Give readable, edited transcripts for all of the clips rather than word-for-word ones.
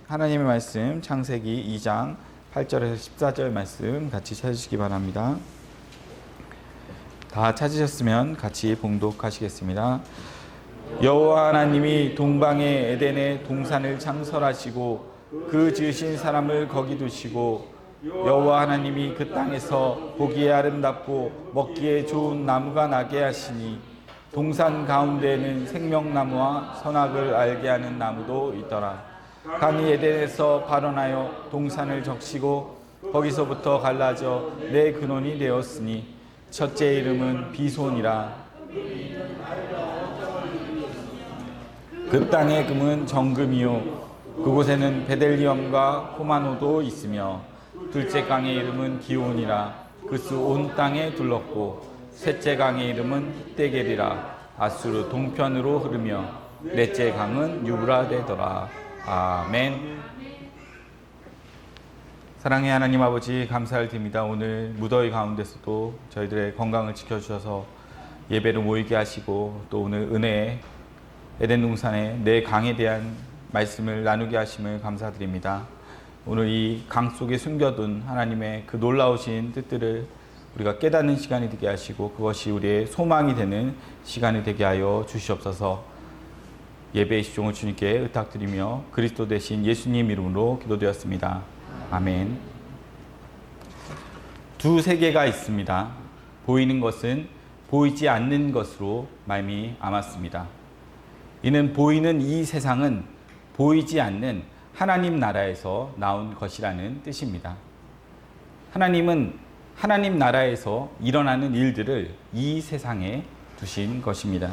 하나님의 말씀 창세기 2장 8절에서 14절 말씀 같이 찾으시기 바랍니다. 다 찾으셨으면 같이 봉독하시겠습니다. 여호와 하나님이 동방의 에덴에 동산을 창설하시고 그 지으신 사람을 거기 두시고 여호와 하나님이 그 땅에서 보기에 아름답고 먹기에 좋은 나무가 나게 하시니 동산 가운데에는 생명나무와 선악을 알게 하는 나무도 있더라. 강이 에덴에서 발원하여 동산을 적시고 거기서부터 갈라져 네 근원이 되었으니 첫째 이름은 비손이라. 그 땅의 금은 정금이요 그곳에는 베델리엄과 호마노도 있으며 둘째 강의 이름은 기온이라. 그수 온 땅에 둘렀고 셋째 강의 이름은 히데겔이라. 아수르 동편으로 흐르며 넷째 강은 유브라데더라. 아멘. 사랑의 하나님 아버지, 감사를 드립니다. 오늘 무더위 가운데서도 저희들의 건강을 지켜주셔서 예배를 모이게 하시고 또 오늘 은혜의 에덴 동산의 내 강에 대한 말씀을 나누게 하심을 감사드립니다. 오늘 이 강 속에 숨겨둔 하나님의 그 놀라우신 뜻들을 우리가 깨닫는 시간이 되게 하시고 그것이 우리의 소망이 되는 시간이 되게 하여 주시옵소서. 예배의 시종을 주님께 의탁드리며 그리스도 되신 예수님 이름으로 기도드렸습니다. 아멘. 두 세계가 있습니다. 보이는 것은 보이지 않는 것으로 말미암았습니다. 이는 보이는 이 세상은 보이지 않는 하나님 나라에서 나온 것이라는 뜻입니다. 하나님은 하나님 나라에서 일어나는 일들을 이 세상에 두신 것입니다.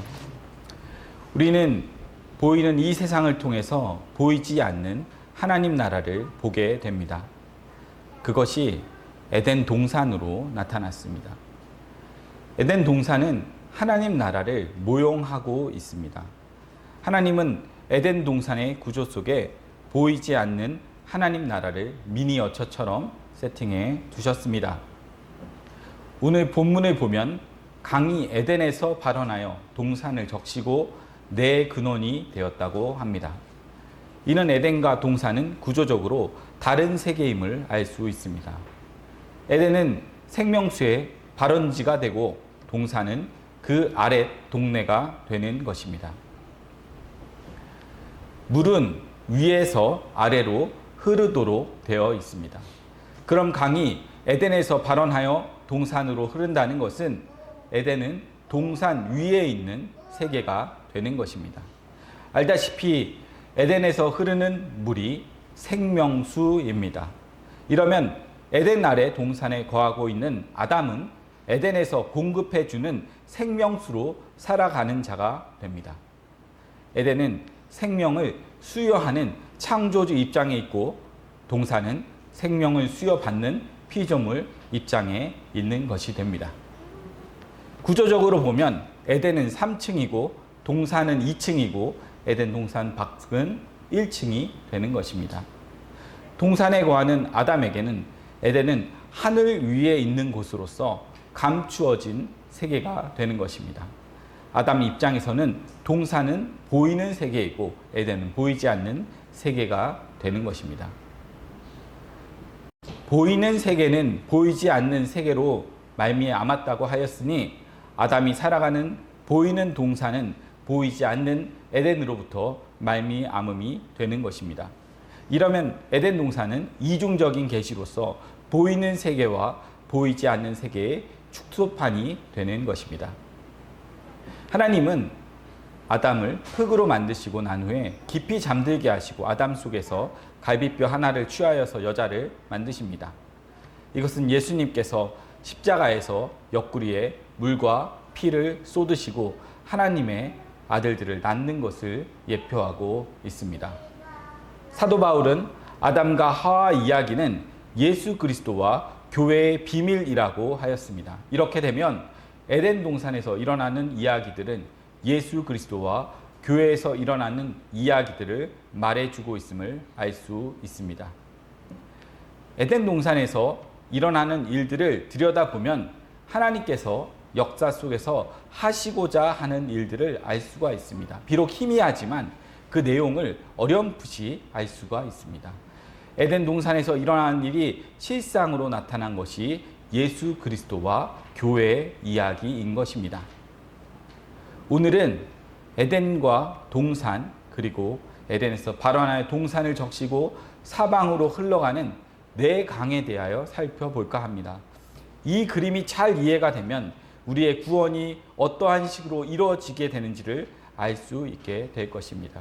우리는 보이는 이 세상을 통해서 보이지 않는 하나님 나라를 보게 됩니다. 그것이 에덴 동산으로 나타났습니다. 에덴 동산은 하나님 나라를 모형하고 있습니다. 하나님은 에덴 동산의 구조 속에 보이지 않는 하나님 나라를 미니어처처럼 세팅해 두셨습니다. 오늘 본문을 보면 강이 에덴에서 발원하여 동산을 적시고 네 근원이 되었다고 합니다. 이는 에덴과 동산은 구조적으로 다른 세계임을 알 수 있습니다. 에덴은 생명수의 발원지가 되고 동산은 그 아래 동네가 되는 것입니다. 물은 위에서 아래로 흐르도록 되어 있습니다. 그럼 강이 에덴에서 발원하여 동산으로 흐른다는 것은 에덴은 동산 위에 있는 세계가 되는 것입니다. 알다시피 에덴에서 흐르는 물이 생명수입니다. 이러면 에덴 아래 동산에 거하고 있는 아담은 에덴에서 공급해주는 생명수로 살아가는 자가 됩니다. 에덴은 생명을 수여하는 창조주 입장에 있고 동산은 생명을 수여받는 피조물 입장에 있는 것이 됩니다. 구조적으로 보면 에덴은 3층이고 동산은 2층이고 에덴 동산 밖은 1층이 되는 것입니다. 동산에 거하는 아담에게는 에덴은 하늘 위에 있는 곳으로서 감추어진 세계가 되는 것입니다. 아담 입장에서는 동산은 보이는 세계이고 에덴은 보이지 않는 세계가 되는 것입니다. 보이는 세계는 보이지 않는 세계로 말미암았다고 하였으니 아담이 살아가는 보이는 동산은 보이지 않는 에덴으로부터 말미암음이 되는 것입니다. 이러면 에덴 동산은 이중적인 계시로서 보이는 세계와 보이지 않는 세계의 축소판이 되는 것입니다. 하나님은 아담을 흙으로 만드시고 난 후에 깊이 잠들게 하시고 아담 속에서 갈비뼈 하나를 취하여서 여자를 만드십니다. 이것은 예수님께서 십자가에서 옆구리에 물과 피를 쏟으시고 하나님의 아들들을 낳는 것을 예표하고 있습니다. 사도 바울은 아담과 하와 이야기는 예수 그리스도와 교회의 비밀이라고 하였습니다. 이렇게 되면 에덴 동산에서 일어나는 이야기들은 예수 그리스도와 교회에서 일어나는 이야기들을 말해주고 있음을 알 수 있습니다. 에덴 동산에서 일어나는 일들을 들여다보면 하나님께서 역사 속에서 하시고자 하는 일들을 알 수가 있습니다. 비록 희미하지만 그 내용을 어렴풋이 알 수가 있습니다. 에덴 동산에서 일어난 일이 실상으로 나타난 것이 예수 그리스도와 교회의 이야기인 것입니다. 오늘은 에덴과 동산, 그리고 에덴에서 발원하여 동산을 적시고 사방으로 흘러가는 네 강에 대하여 살펴볼까 합니다. 이 그림이 잘 이해가 되면 우리의 구원이 어떠한 식으로 이루어지게 되는지를 알 수 있게 될 것입니다.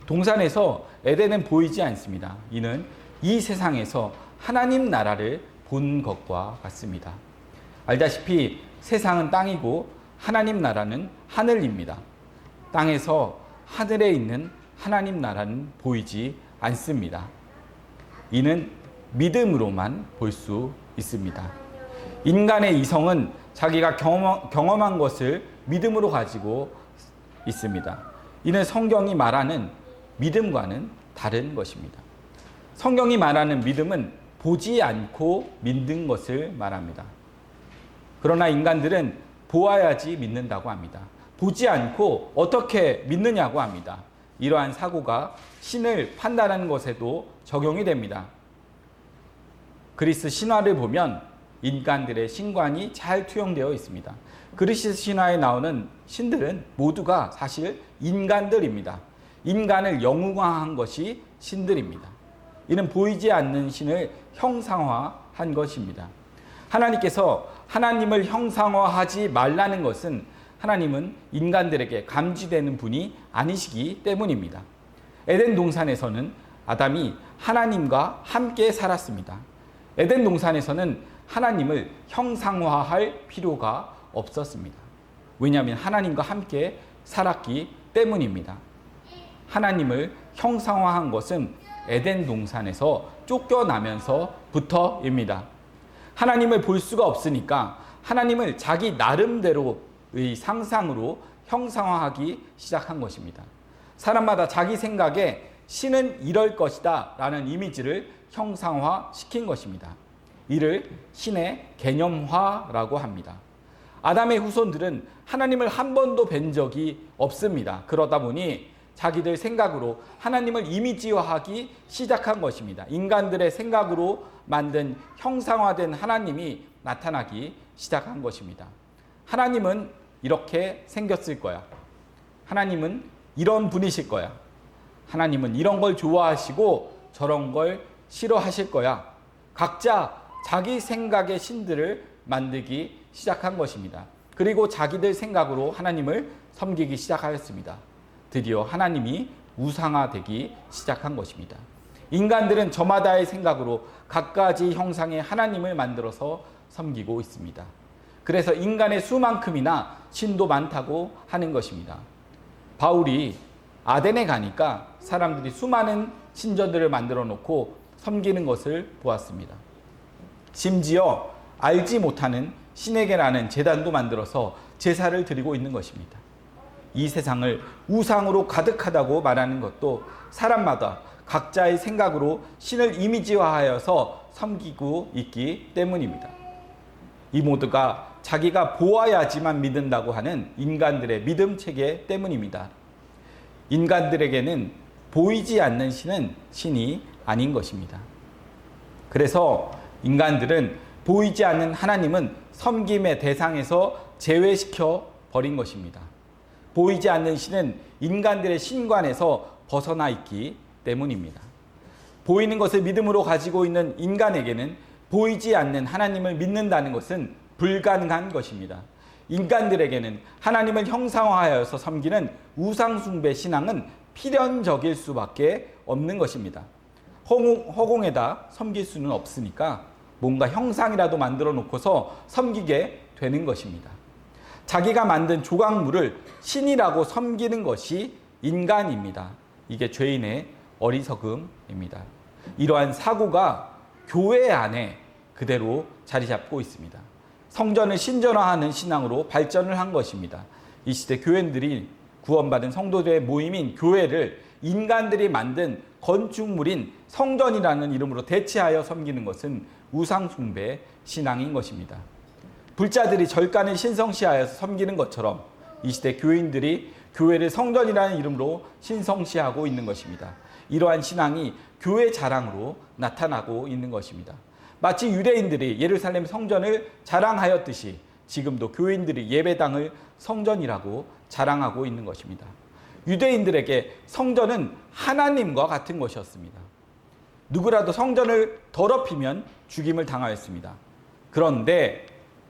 동산에서 에덴은 보이지 않습니다. 이는 이 세상에서 하나님 나라를 본 것과 같습니다. 알다시피 세상은 땅이고 하나님 나라는 하늘입니다. 땅에서 하늘에 있는 하나님 나라는 보이지 않습니다. 이는 믿음으로만 볼 수 있습니다. 인간의 이성은 자기가 경험한 것을 믿음으로 가지고 있습니다. 이는 성경이 말하는 믿음과는 다른 것입니다. 성경이 말하는 믿음은 보지 않고 믿는 것을 말합니다. 그러나 인간들은 보아야지 믿는다고 합니다. 보지 않고 어떻게 믿느냐고 합니다. 이러한 사고가 신을 판단하는 것에도 적용이 됩니다. 그리스 신화를 보면 인간들의 신관이 잘 투영되어 있습니다. 그리스 신화에 나오는 신들은 모두가 사실 인간들입니다. 인간을 영웅화한 것이 신들입니다. 이는 보이지 않는 신을 형상화한 것입니다. 하나님께서 하나님을 형상화하지 말라는 것은 하나님은 인간들에게 감지되는 분이 아니시기 때문입니다. 에덴 동산에서는 아담이 하나님과 함께 살았습니다. 에덴 동산에서는 하나님을 형상화할 필요가 없었습니다. 왜냐하면 하나님과 함께 살았기 때문입니다. 하나님을 형상화한 것은 에덴 동산에서 쫓겨나면서부터입니다. 하나님을 볼 수가 없으니까 하나님을 자기 나름대로의 상상으로 형상화하기 시작한 것입니다. 사람마다 자기 생각에 신은 이럴 것이다 라는 이미지를 형상화시킨 것입니다. 이를 신의 개념화라고 합니다. 아담의 후손들은 하나님을 한 번도 뵌 적이 없습니다. 그러다 보니 자기들 생각으로 하나님을 이미지화하기 시작한 것입니다. 인간들의 생각으로 만든 형상화된 하나님이 나타나기 시작한 것입니다. 하나님은 이렇게 생겼을 거야. 하나님은 이런 분이실 거야. 하나님은 이런 걸 좋아하시고 저런 걸 싫어하실 거야. 각자 자기 생각의 신들을 만들기 시작한 것입니다. 그리고 자기들 생각으로 하나님을 섬기기 시작하였습니다. 드디어 하나님이 우상화되기 시작한 것입니다. 인간들은 저마다의 생각으로 갖가지 형상의 하나님을 만들어서 섬기고 있습니다. 그래서 인간의 수만큼이나 신도 많다고 하는 것입니다. 바울이 아덴에 가니까 사람들이 수많은 신전들을 만들어 놓고 섬기는 것을 보았습니다. 심지어 알지 못하는 신에게라는 제단도 만들어서 제사를 드리고 있는 것입니다. 이 세상을 우상으로 가득하다고 말하는 것도 사람마다 각자의 생각으로 신을 이미지화하여서 섬기고 있기 때문입니다. 이 모두가 자기가 보아야지만 믿는다고 하는 인간들의 믿음 체계 때문입니다. 인간들에게는 보이지 않는 신은 신이 아닌 것입니다. 그래서 인간들은 보이지 않는 하나님은 섬김의 대상에서 제외시켜 버린 것입니다. 보이지 않는 신은 인간들의 신관에서 벗어나 있기 때문입니다. 보이는 것을 믿음으로 가지고 있는 인간에게는 보이지 않는 하나님을 믿는다는 것은 불가능한 것입니다. 인간들에게는 하나님을 형상화하여서 섬기는 우상숭배 신앙은 필연적일 수밖에 없는 것입니다. 허공에다 섬길 수는 없으니까 뭔가 형상이라도 만들어 놓고서 섬기게 되는 것입니다. 자기가 만든 조각물을 신이라고 섬기는 것이 인간입니다. 이게 죄인의 어리석음입니다. 이러한 사고가 교회 안에 그대로 자리 잡고 있습니다. 성전을 신전화하는 신앙으로 발전을 한 것입니다. 이 시대 교회들이 구원받은 성도들의 모임인 교회를 인간들이 만든 건축물인 성전이라는 이름으로 대체하여 섬기는 것은 우상숭배 신앙인 것입니다. 불자들이 절간을 신성시하여서 섬기는 것처럼 이 시대 교인들이 교회를 성전이라는 이름으로 신성시하고 있는 것입니다. 이러한 신앙이 교회 자랑으로 나타나고 있는 것입니다. 마치 유대인들이 예루살렘 성전을 자랑하였듯이 지금도 교인들이 예배당을 성전이라고 자랑하고 있는 것입니다. 유대인들에게 성전은 하나님과 같은 것이었습니다. 누구라도 성전을 더럽히면 죽임을 당하였습니다. 그런데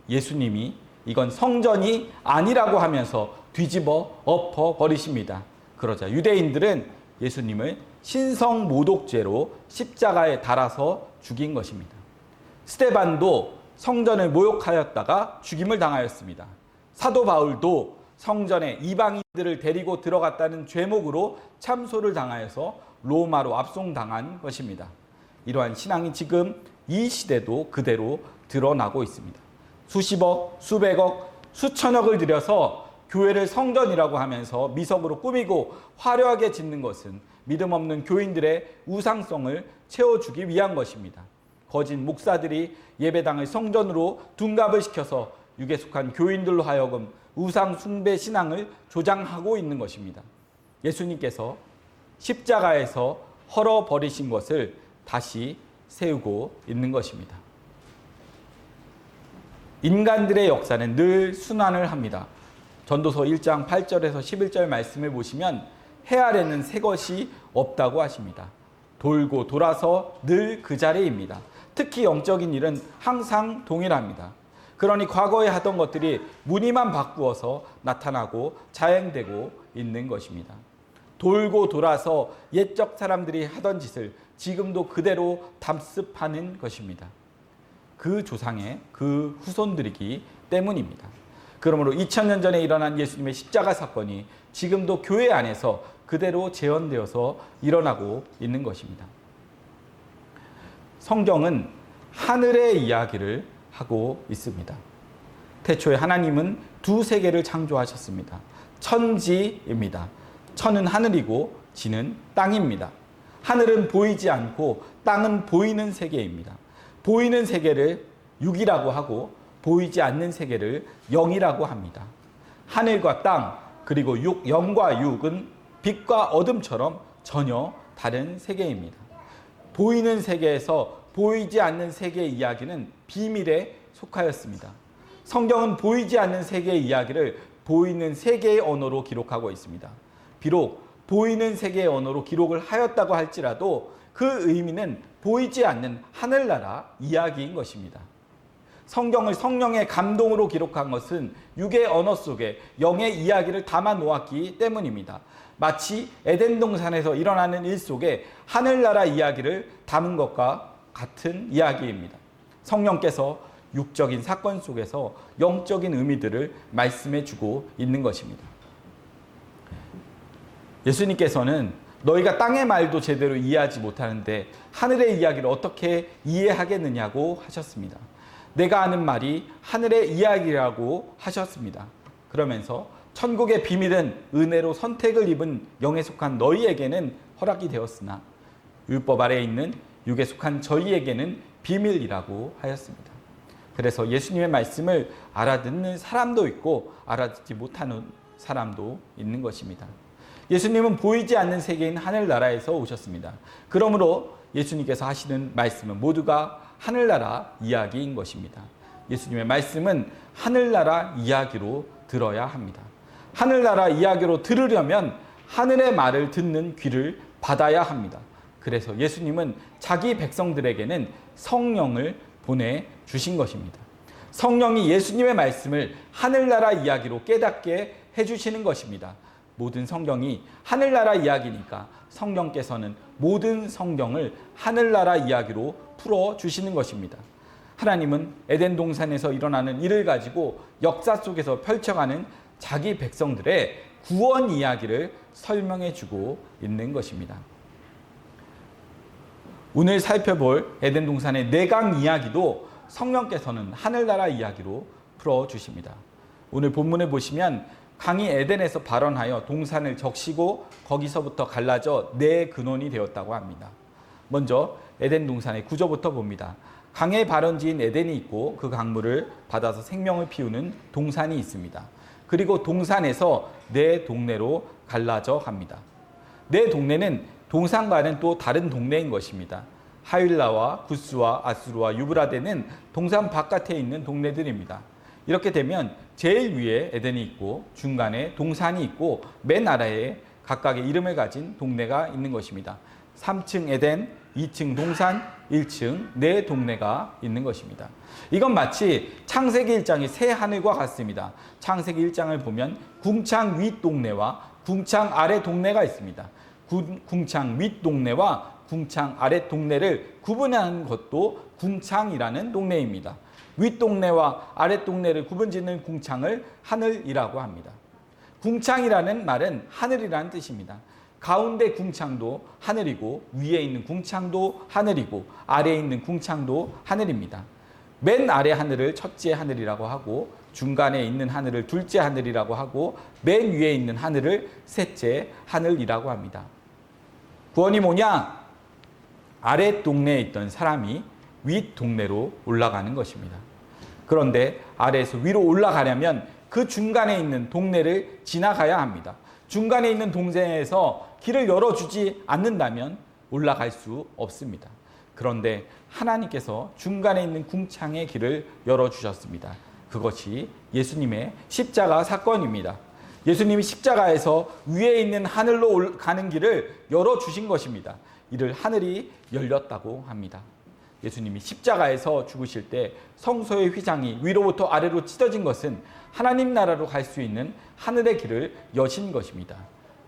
예수님이 이건 성전이 아니라고 하면서 뒤집어 엎어 버리십니다. 그러자 유대인들은 예수님을 신성모독죄로 십자가에 달아서 죽인 것입니다. 스데반도 성전을 모욕하였다가 죽임을 당하였습니다. 사도 바울도 성전에 이방인들을 데리고 들어갔다는 죄목으로 참소를 당하여서 로마로 압송당한 것입니다. 이러한 신앙이 지금 이 시대도 그대로 드러나고 있습니다. 수십억, 수백억, 수천억을 들여서 교회를 성전이라고 하면서 미석으로 꾸미고 화려하게 짓는 것은 믿음 없는 교인들의 우상성을 채워주기 위한 것입니다. 거짓 목사들이 예배당을 성전으로 둔갑을 시켜서 육에 속한 교인들로 하여금 우상 숭배 신앙을 조장하고 있는 것입니다. 예수님께서 십자가에서 헐어버리신 것을 다시 세우고 있는 것입니다. 인간들의 역사는 늘 순환을 합니다. 전도서 1장 8절에서 11절 말씀을 보시면 해 아래는 새 것이 없다고 하십니다. 돌고 돌아서 늘 그 자리입니다. 특히 영적인 일은 항상 동일합니다. 그러니 과거에 하던 것들이 무늬만 바꾸어서 나타나고 자행되고 있는 것입니다. 돌고 돌아서 옛적 사람들이 하던 짓을 지금도 그대로 답습하는 것입니다. 그 조상의 그 후손들이기 때문입니다. 그러므로 2000년 전에 일어난 예수님의 십자가 사건이 지금도 교회 안에서 그대로 재현되어서 일어나고 있는 것입니다. 성경은 하늘의 이야기를 하고 있습니다. 태초에 하나님은 두 세계를 창조하셨습니다. 천지입니다. 천은 하늘이고 지는 땅입니다. 하늘은 보이지 않고 땅은 보이는 세계입니다. 보이는 세계를 육이라고 하고 보이지 않는 세계를 영이라고 합니다. 하늘과 땅 그리고 영과 육은 빛과 어둠처럼 전혀 다른 세계입니다. 보이는 세계에서 보이지 않는 세계의 이야기는 비밀에 속하였습니다. 성경은 보이지 않는 세계의 이야기를 보이는 세계의 언어로 기록하고 있습니다. 비록 보이는 세계의 언어로 기록을 하였다고 할지라도 그 의미는 보이지 않는 하늘나라 이야기인 것입니다. 성경을 성령의 감동으로 기록한 것은 육의 언어 속에 영의 이야기를 담아 놓았기 때문입니다. 마치 에덴 동산에서 일어나는 일 속에 하늘나라 이야기를 담은 것과 같은 이야기입니다. 성령께서 육적인 사건 속에서 영적인 의미들을 말씀해 주고 있는 것입니다. 예수님께서는 너희가 땅의 말도 제대로 이해하지 못하는데 하늘의 이야기를 어떻게 이해하겠느냐고 하셨습니다. 내가 아는 말이 하늘의 이야기라고 하셨습니다. 그러면서 천국의 비밀은 은혜로 선택을 입은 영에 속한 너희에게는 허락이 되었으나 율법 아래에 있는 육에 속한 저희에게는 비밀이라고 하였습니다. 그래서 예수님의 말씀을 알아듣는 사람도 있고 알아듣지 못하는 사람도 있는 것입니다. 예수님은 보이지 않는 세계인 하늘나라에서 오셨습니다. 그러므로 예수님께서 하시는 말씀은 모두가 하늘나라 이야기인 것입니다. 예수님의 말씀은 하늘나라 이야기로 들어야 합니다. 하늘나라 이야기로 들으려면 하늘의 말을 듣는 귀를 받아야 합니다. 그래서 예수님은 자기 백성들에게는 성령을 보내주신 것입니다. 성령이 예수님의 말씀을 하늘나라 이야기로 깨닫게 해주시는 것입니다. 모든 성경이 하늘나라 이야기니까 성령께서는 모든 성경을 하늘나라 이야기로 풀어주시는 것입니다. 하나님은 에덴 동산에서 일어나는 일을 가지고 역사 속에서 펼쳐가는 자기 백성들의 구원 이야기를 설명해주고 있는 것입니다. 오늘 살펴볼 에덴 동산의 내강 이야기도 성령께서는 하늘나라 이야기로 풀어주십니다. 오늘 본문을 보시면 강이 에덴에서 발원하여 동산을 적시고 거기서부터 갈라져 네 근원이 되었다고 합니다. 먼저 에덴 동산의 구조부터 봅니다. 강의 발원지인 에덴이 있고 그 강물을 받아서 생명을 피우는 동산이 있습니다. 그리고 동산에서 네 동네로 갈라져 갑니다. 네 동네는 동산과는 또 다른 동네인 것입니다. 하윌라와 구스와 아수르와 유브라데는 동산 바깥에 있는 동네들입니다. 이렇게 되면 제일 위에 에덴이 있고 중간에 동산이 있고 맨 아래에 각각의 이름을 가진 동네가 있는 것입니다. 3층 에덴, 2층 동산, 1층 네 동네가 있는 것입니다. 이건 마치 창세기 1장의 새 하늘과 같습니다. 창세기 1장을 보면 궁창 윗 동네와 궁창 아래 동네가 있습니다. 궁창 윗 동네와 궁창 아래 동네를 구분하는 것도 궁창이라는 동네입니다. 윗 동네와 아래 동네를 구분짓는 궁창을 하늘이라고 합니다. 궁창이라는 말은 하늘이라는 뜻입니다. 가운데 궁창도 하늘이고 위에 있는 궁창도 하늘이고 아래에 있는 궁창도 하늘입니다. 맨 아래 하늘을 첫째 하늘이라고 하고 중간에 있는 하늘을 둘째 하늘이라고 하고 맨 위에 있는 하늘을 셋째 하늘이라고 합니다. 구원이 뭐냐? 아래 동네에 있던 사람이 윗 동네로 올라가는 것입니다. 그런데 아래에서 위로 올라가려면 그 중간에 있는 동네를 지나가야 합니다. 중간에 있는 동네에서 길을 열어주지 않는다면 올라갈 수 없습니다. 그런데 하나님께서 중간에 있는 궁창의 길을 열어주셨습니다. 그것이 예수님의 십자가 사건입니다. 예수님이 십자가에서 위에 있는 하늘로 가는 길을 열어주신 것입니다. 이를 하늘이 열렸다고 합니다. 예수님이 십자가에서 죽으실 때 성소의 휘장이 위로부터 아래로 찢어진 것은 하나님 나라로 갈 수 있는 하늘의 길을 여신 것입니다.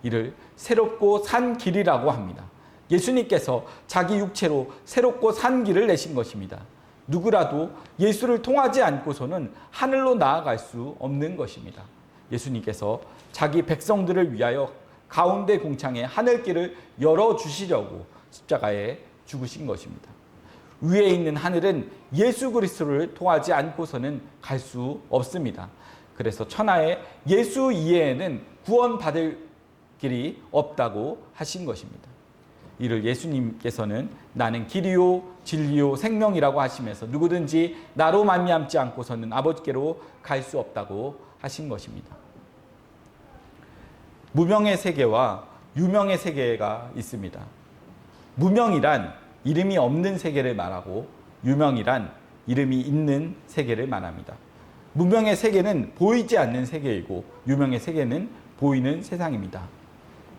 이를 새롭고 산 길이라고 합니다. 예수님께서 자기 육체로 새롭고 산 길을 내신 것입니다. 누구라도 예수를 통하지 않고서는 하늘로 나아갈 수 없는 것입니다. 예수님께서 자기 백성들을 위하여 가운데 궁창에 하늘길을 열어주시려고 십자가에 죽으신 것입니다. 위에 있는 하늘은 예수 그리스도를 통하지 않고서는 갈 수 없습니다. 그래서 천하에 예수 이외에는 구원받을 길이 없다고 하신 것입니다. 이를 예수님께서는 나는 길이요 진리요 생명이라고 하시면서 누구든지 나로 말미암지 않고서는 아버지께로 갈 수 없다고 하신 것입니다. 무명의 세계와 유명의 세계가 있습니다. 무명이란 이름이 없는 세계를 말하고 유명이란 이름이 있는 세계를 말합니다. 무명의 세계는 보이지 않는 세계이고 유명의 세계는 보이는 세상입니다.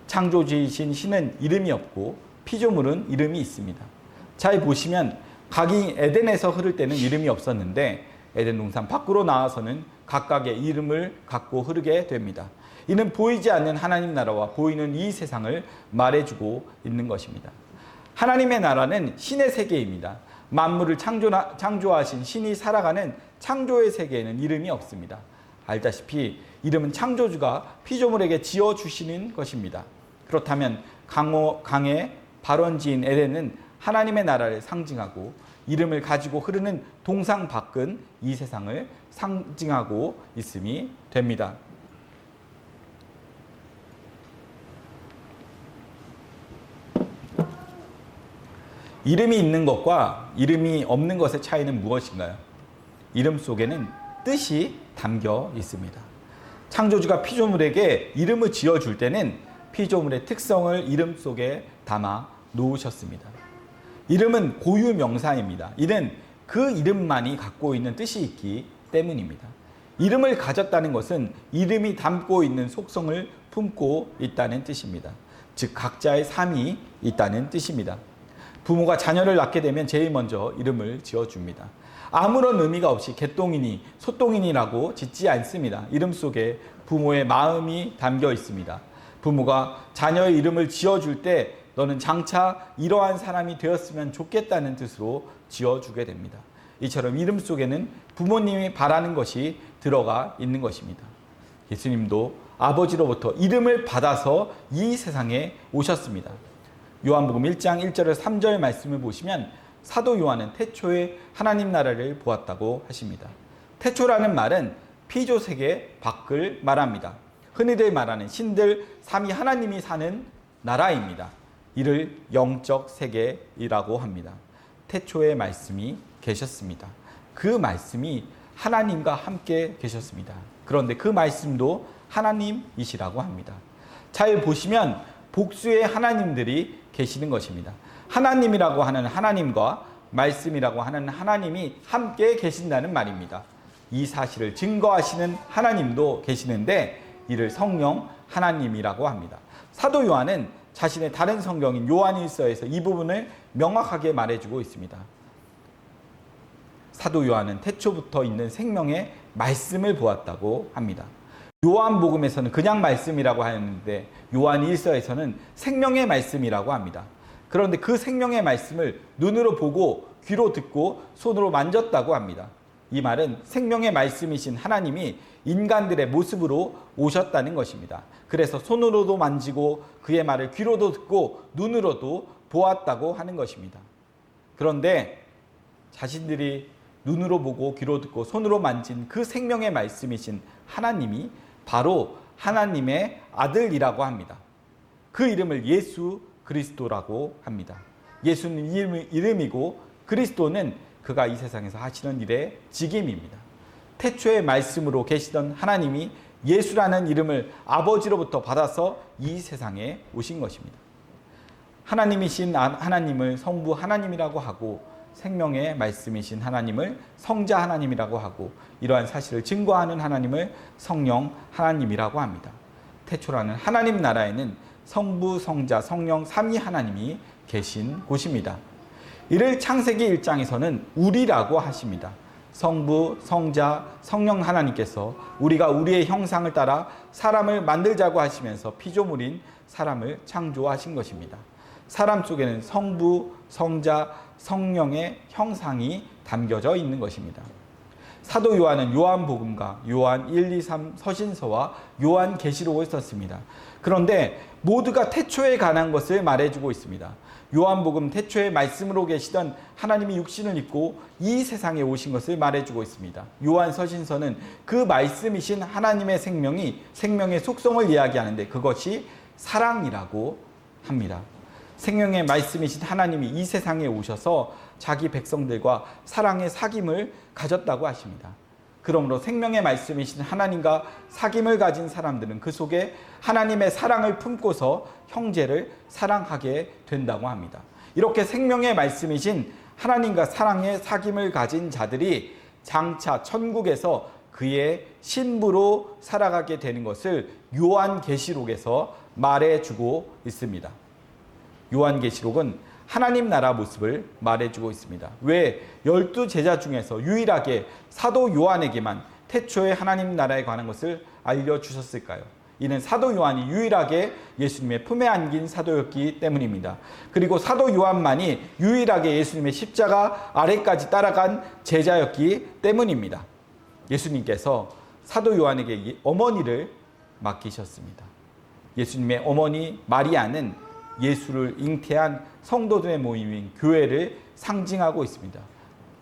창조주이신 신은 이름이 없고 피조물은 이름이 있습니다. 잘 보시면 각이 에덴에서 흐를 때는 이름이 없었는데 에덴 동산 밖으로 나와서는 각각의 이름을 갖고 흐르게 됩니다. 이는 보이지 않는 하나님 나라와 보이는 이 세상을 말해주고 있는 것입니다. 하나님의 나라는 신의 세계입니다. 만물을 창조하신 신이 살아가는 창조의 세계에는 이름이 없습니다. 알다시피 이름은 창조주가 피조물에게 지어주시는 것입니다. 그렇다면 강의 발원지인 에덴은 하나님의 나라를 상징하고 이름을 가지고 흐르는 동상 밖은 이 세상을 상징하고 있음이 됩니다. 이름이 있는 것과 이름이 없는 것의 차이는 무엇인가요? 이름 속에는 뜻이 담겨 있습니다. 창조주가 피조물에게 이름을 지어줄 때는 피조물의 특성을 이름 속에 담아 놓으셨습니다. 이름은 고유 명사입니다. 이는 그 이름만이 갖고 있는 뜻이 있기 때문입니다. 이름을 가졌다는 것은 이름이 담고 있는 속성을 품고 있다는 뜻입니다. 즉 각자의 삶이 있다는 뜻입니다. 부모가 자녀를 낳게 되면 제일 먼저 이름을 지어줍니다. 아무런 의미가 없이 개똥이니 소똥이니라고 짓지 않습니다. 이름 속에 부모의 마음이 담겨 있습니다. 부모가 자녀의 이름을 지어줄 때 너는 장차 이러한 사람이 되었으면 좋겠다는 뜻으로 지어주게 됩니다. 이처럼 이름 속에는 부모님이 바라는 것이 들어가 있는 것입니다. 예수님도 아버지로부터 이름을 받아서 이 세상에 오셨습니다. 요한복음 1장 1절에서 3절 말씀을 보시면 사도 요한은 태초에 하나님 나라를 보았다고 하십니다. 태초라는 말은 피조세계 밖을 말합니다. 흔히들 말하는 신들 삼위 하나님이 사는 나라입니다. 이를 영적 세계이라고 합니다. 태초에 말씀이 계셨습니다. 그 말씀이 하나님과 함께 계셨습니다. 그런데 그 말씀도 하나님이시라고 합니다. 잘 보시면 복수의 하나님들이 계시는 것입니다. 하나님이라고 하는 하나님과 말씀이라고 하는 하나님이 함께 계신다는 말입니다. 이 사실을 증거하시는 하나님도 계시는데 이를 성령 하나님이라고 합니다. 사도 요한은 자신의 다른 성경인 요한일서에서 이 부분을 명확하게 말해주고 있습니다. 사도 요한은 태초부터 있는 생명의 말씀을 보았다고 합니다. 요한복음에서는 그냥 말씀이라고 하는데 요한일서에서는 생명의 말씀이라고 합니다. 그런데 그 생명의 말씀을 눈으로 보고 귀로 듣고 손으로 만졌다고 합니다. 이 말은 생명의 말씀이신 하나님이 인간들의 모습으로 오셨다는 것입니다. 그래서 손으로도 만지고 그의 말을 귀로도 듣고 눈으로도 보았다고 하는 것입니다. 그런데 자신들이 눈으로 보고 귀로 듣고 손으로 만진 그 생명의 말씀이신 하나님이 바로 하나님의 아들이라고 합니다. 그 이름을 예수 그리스도라고 합니다. 예수는 이름이고 그리스도는 그가 이 세상에서 하시는 일의 직임입니다. 태초의 말씀으로 계시던 하나님이 예수라는 이름을 아버지로부터 받아서 이 세상에 오신 것입니다. 하나님이신 하나님을 성부 하나님이라고 하고 생명의 말씀이신 하나님을 성자 하나님이라고 하고 이러한 사실을 증거하는 하나님을 성령 하나님이라고 합니다. 태초라는 하나님 나라에는 성부, 성자, 성령 삼위 하나님이 계신 곳입니다. 이를 창세기 1장에서는 우리라고 하십니다. 성부, 성자, 성령 하나님께서 우리가 우리의 형상을 따라 사람을 만들자고 하시면서 피조물인 사람을 창조하신 것입니다. 사람 속에는 성부, 성자, 성령의 형상이 담겨져 있는 것입니다. 사도 요한은 요한복음과 요한 1, 2, 3 서신서와 요한계시록을 썼습니다. 그런데 모두가 태초에 관한 것을 말해주고 있습니다. 요한복음 태초에 말씀으로 계시던 하나님이 육신을 입고 이 세상에 오신 것을 말해주고 있습니다. 요한서신서는 그 말씀이신 하나님의 생명의 속성을 이야기하는데 그것이 사랑이라고 합니다. 생명의 말씀이신 하나님이 이 세상에 오셔서 자기 백성들과 사랑의 사귐을 가졌다고 하십니다. 그러므로 생명의 말씀이신 하나님과 사귐을 가진 사람들은 그 속에 하나님의 사랑을 품고서 형제를 사랑하게 된다고 합니다. 이렇게 생명의 말씀이신 하나님과 사랑의 사귐을 가진 자들이 장차 천국에서 그의 신부로 살아가게 되는 것을 요한계시록에서 말해주고 있습니다. 요한계시록은 하나님 나라 모습을 말해주고 있습니다. 왜 12제자 중에서 유일하게 사도 요한에게만 태초의 하나님 나라에 관한 것을 알려주셨을까요? 이는 사도 요한이 유일하게 예수님의 품에 안긴 사도였기 때문입니다. 그리고 사도 요한만이 유일하게 예수님의 십자가 아래까지 따라간 제자였기 때문입니다. 예수님께서 사도 요한에게 어머니를 맡기셨습니다. 예수님의 어머니 마리아는 예수를 잉태한 성도들의 모임인 교회를 상징하고 있습니다.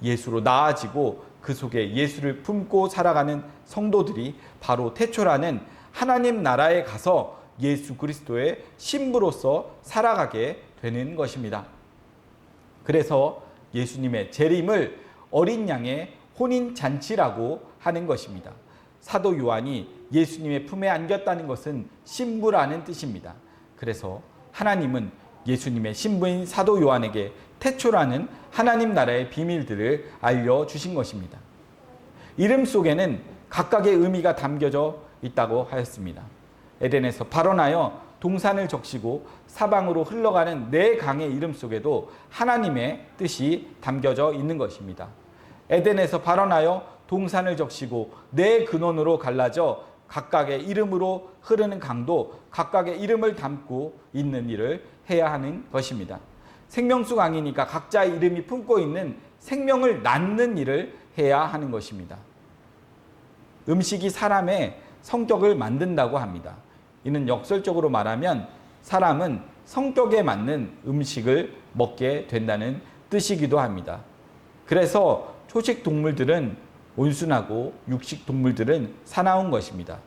예수로 나아지고 그 속에 예수를 품고 살아가는 성도들이 바로 태초라는 하나님 나라에 가서 예수 그리스도의 신부로서 살아가게 되는 것입니다. 그래서 예수님의 재림을 어린 양의 혼인잔치라고 하는 것입니다. 사도 요한이 예수님의 품에 안겼다는 것은 신부라는 뜻입니다. 그래서 하나님은 예수님의 신부인 사도 요한에게 태초라는 하나님 나라의 비밀들을 알려주신 것입니다. 이름 속에는 각각의 의미가 담겨져 있다고 하였습니다. 에덴에서 발원하여 동산을 적시고 사방으로 흘러가는 네 강의 이름 속에도 하나님의 뜻이 담겨져 있는 것입니다. 에덴에서 발원하여 동산을 적시고 네 근원으로 갈라져 각각의 이름으로 흐르는 강도 각각의 이름을 담고 있는 일을 해야 하는 것입니다. 생명수 강이니까 각자의 이름이 품고 있는 생명을 낳는 일을 해야 하는 것입니다. 음식이 사람의 성격을 만든다고 합니다. 이는 역설적으로 말하면 사람은 성격에 맞는 음식을 먹게 된다는 뜻이기도 합니다. 그래서 초식 동물들은 온순하고 육식 동물들은 사나운 것입니다.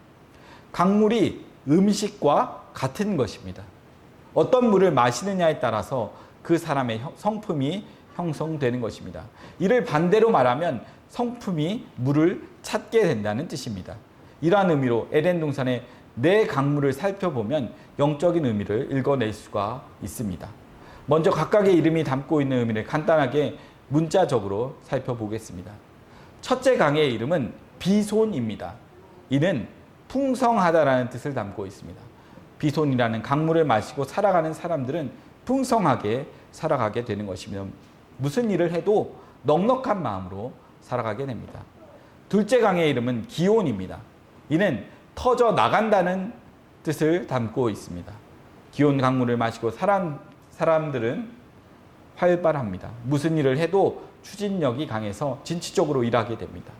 강물이 음식과 같은 것입니다. 어떤 물을 마시느냐에 따라서 그 사람의 성품이 형성되는 것입니다. 이를 반대로 말하면 성품이 물을 찾게 된다는 뜻입니다. 이러한 의미로 에덴 동산의 네 강물을 살펴보면 영적인 의미를 읽어낼 수가 있습니다. 먼저 각각의 이름이 담고 있는 의미를 간단하게 문자적으로 살펴보겠습니다. 첫째 강의 이름은 비손입니다. 이는 풍성하다라는 뜻을 담고 있습니다. 비손이라는 강물을 마시고 살아가는 사람들은 풍성하게 살아가게 되는 것이며 무슨 일을 해도 넉넉한 마음으로 살아가게 됩니다. 둘째 강의 이름은 기온입니다. 이는 터져 나간다는 뜻을 담고 있습니다. 기온 강물을 마시고 사람들은 활발합니다. 무슨 일을 해도 추진력이 강해서 진취적으로 일하게 됩니다.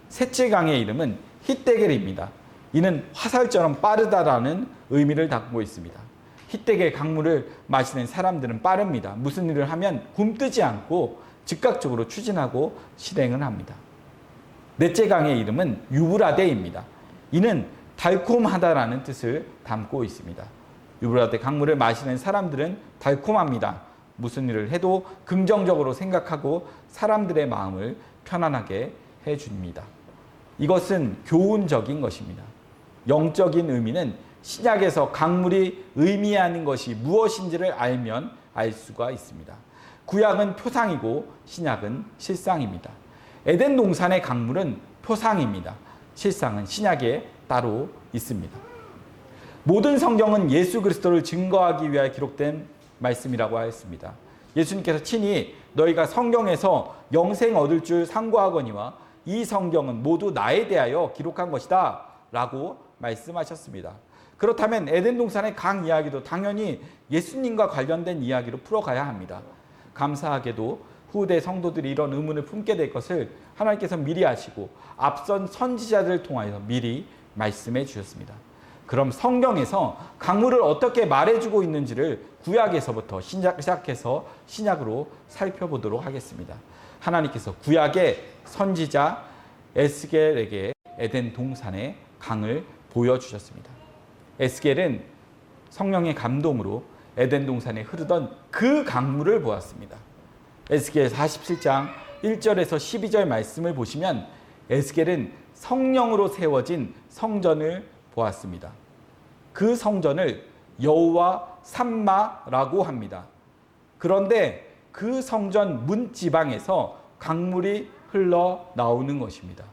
셋째 강의 이름은 히데겔입니다. 이는 화살처럼 빠르다라는 의미를 담고 있습니다. 히데겔 강물을 마시는 사람들은 빠릅니다. 무슨 일을 하면 굼뜨지 않고 즉각적으로 추진하고 실행을 합니다. 넷째 강의 이름은 유브라데입니다. 이는 달콤하다라는 뜻을 담고 있습니다. 유브라데 강물을 마시는 사람들은 달콤합니다. 무슨 일을 해도 긍정적으로 생각하고 사람들의 마음을 편안하게 해줍니다. 이것은 교훈적인 것입니다. 영적인 의미는 신약에서 강물이 의미하는 것이 무엇인지를 알면 알 수가 있습니다. 구약은 표상이고 신약은 실상입니다. 에덴 동산의 강물은 표상입니다. 실상은 신약에 따로 있습니다. 모든 성경은 예수 그리스도를 증거하기 위하여 기록된 말씀이라고 하였습니다. 예수님께서 친히 너희가 성경에서 영생 얻을 줄 상고하거니와 이 성경은 모두 나에 대하여 기록한 것이다 라고 말씀하셨습니다. 그렇다면 에덴 동산의 강 이야기도 당연히 예수님과 관련된 이야기로 풀어가야 합니다. 감사하게도 후대 성도들이 이런 의문을 품게 될 것을 하나님께서 미리 아시고 앞선 선지자들을 통하여 미리 말씀해 주셨습니다. 그럼 성경에서 강물을 어떻게 말해주고 있는지를 구약에서부터 시작해서 신약으로 살펴보도록 하겠습니다. 하나님께서 구약의 선지자 에스겔에게 에덴 동산의 강을 보여주셨습니다. 에스겔은 성령의 감동으로 에덴 동산에 흐르던 그 강물을 보았습니다. 에스겔 47장 1절에서 12절 말씀을 보시면 에스겔은 성령으로 세워진 성전을 보았습니다. 그 성전을 여호와 삼마라고 합니다. 그런데 그 성전 문지방에서 강물이 흘러나오는 것입니다.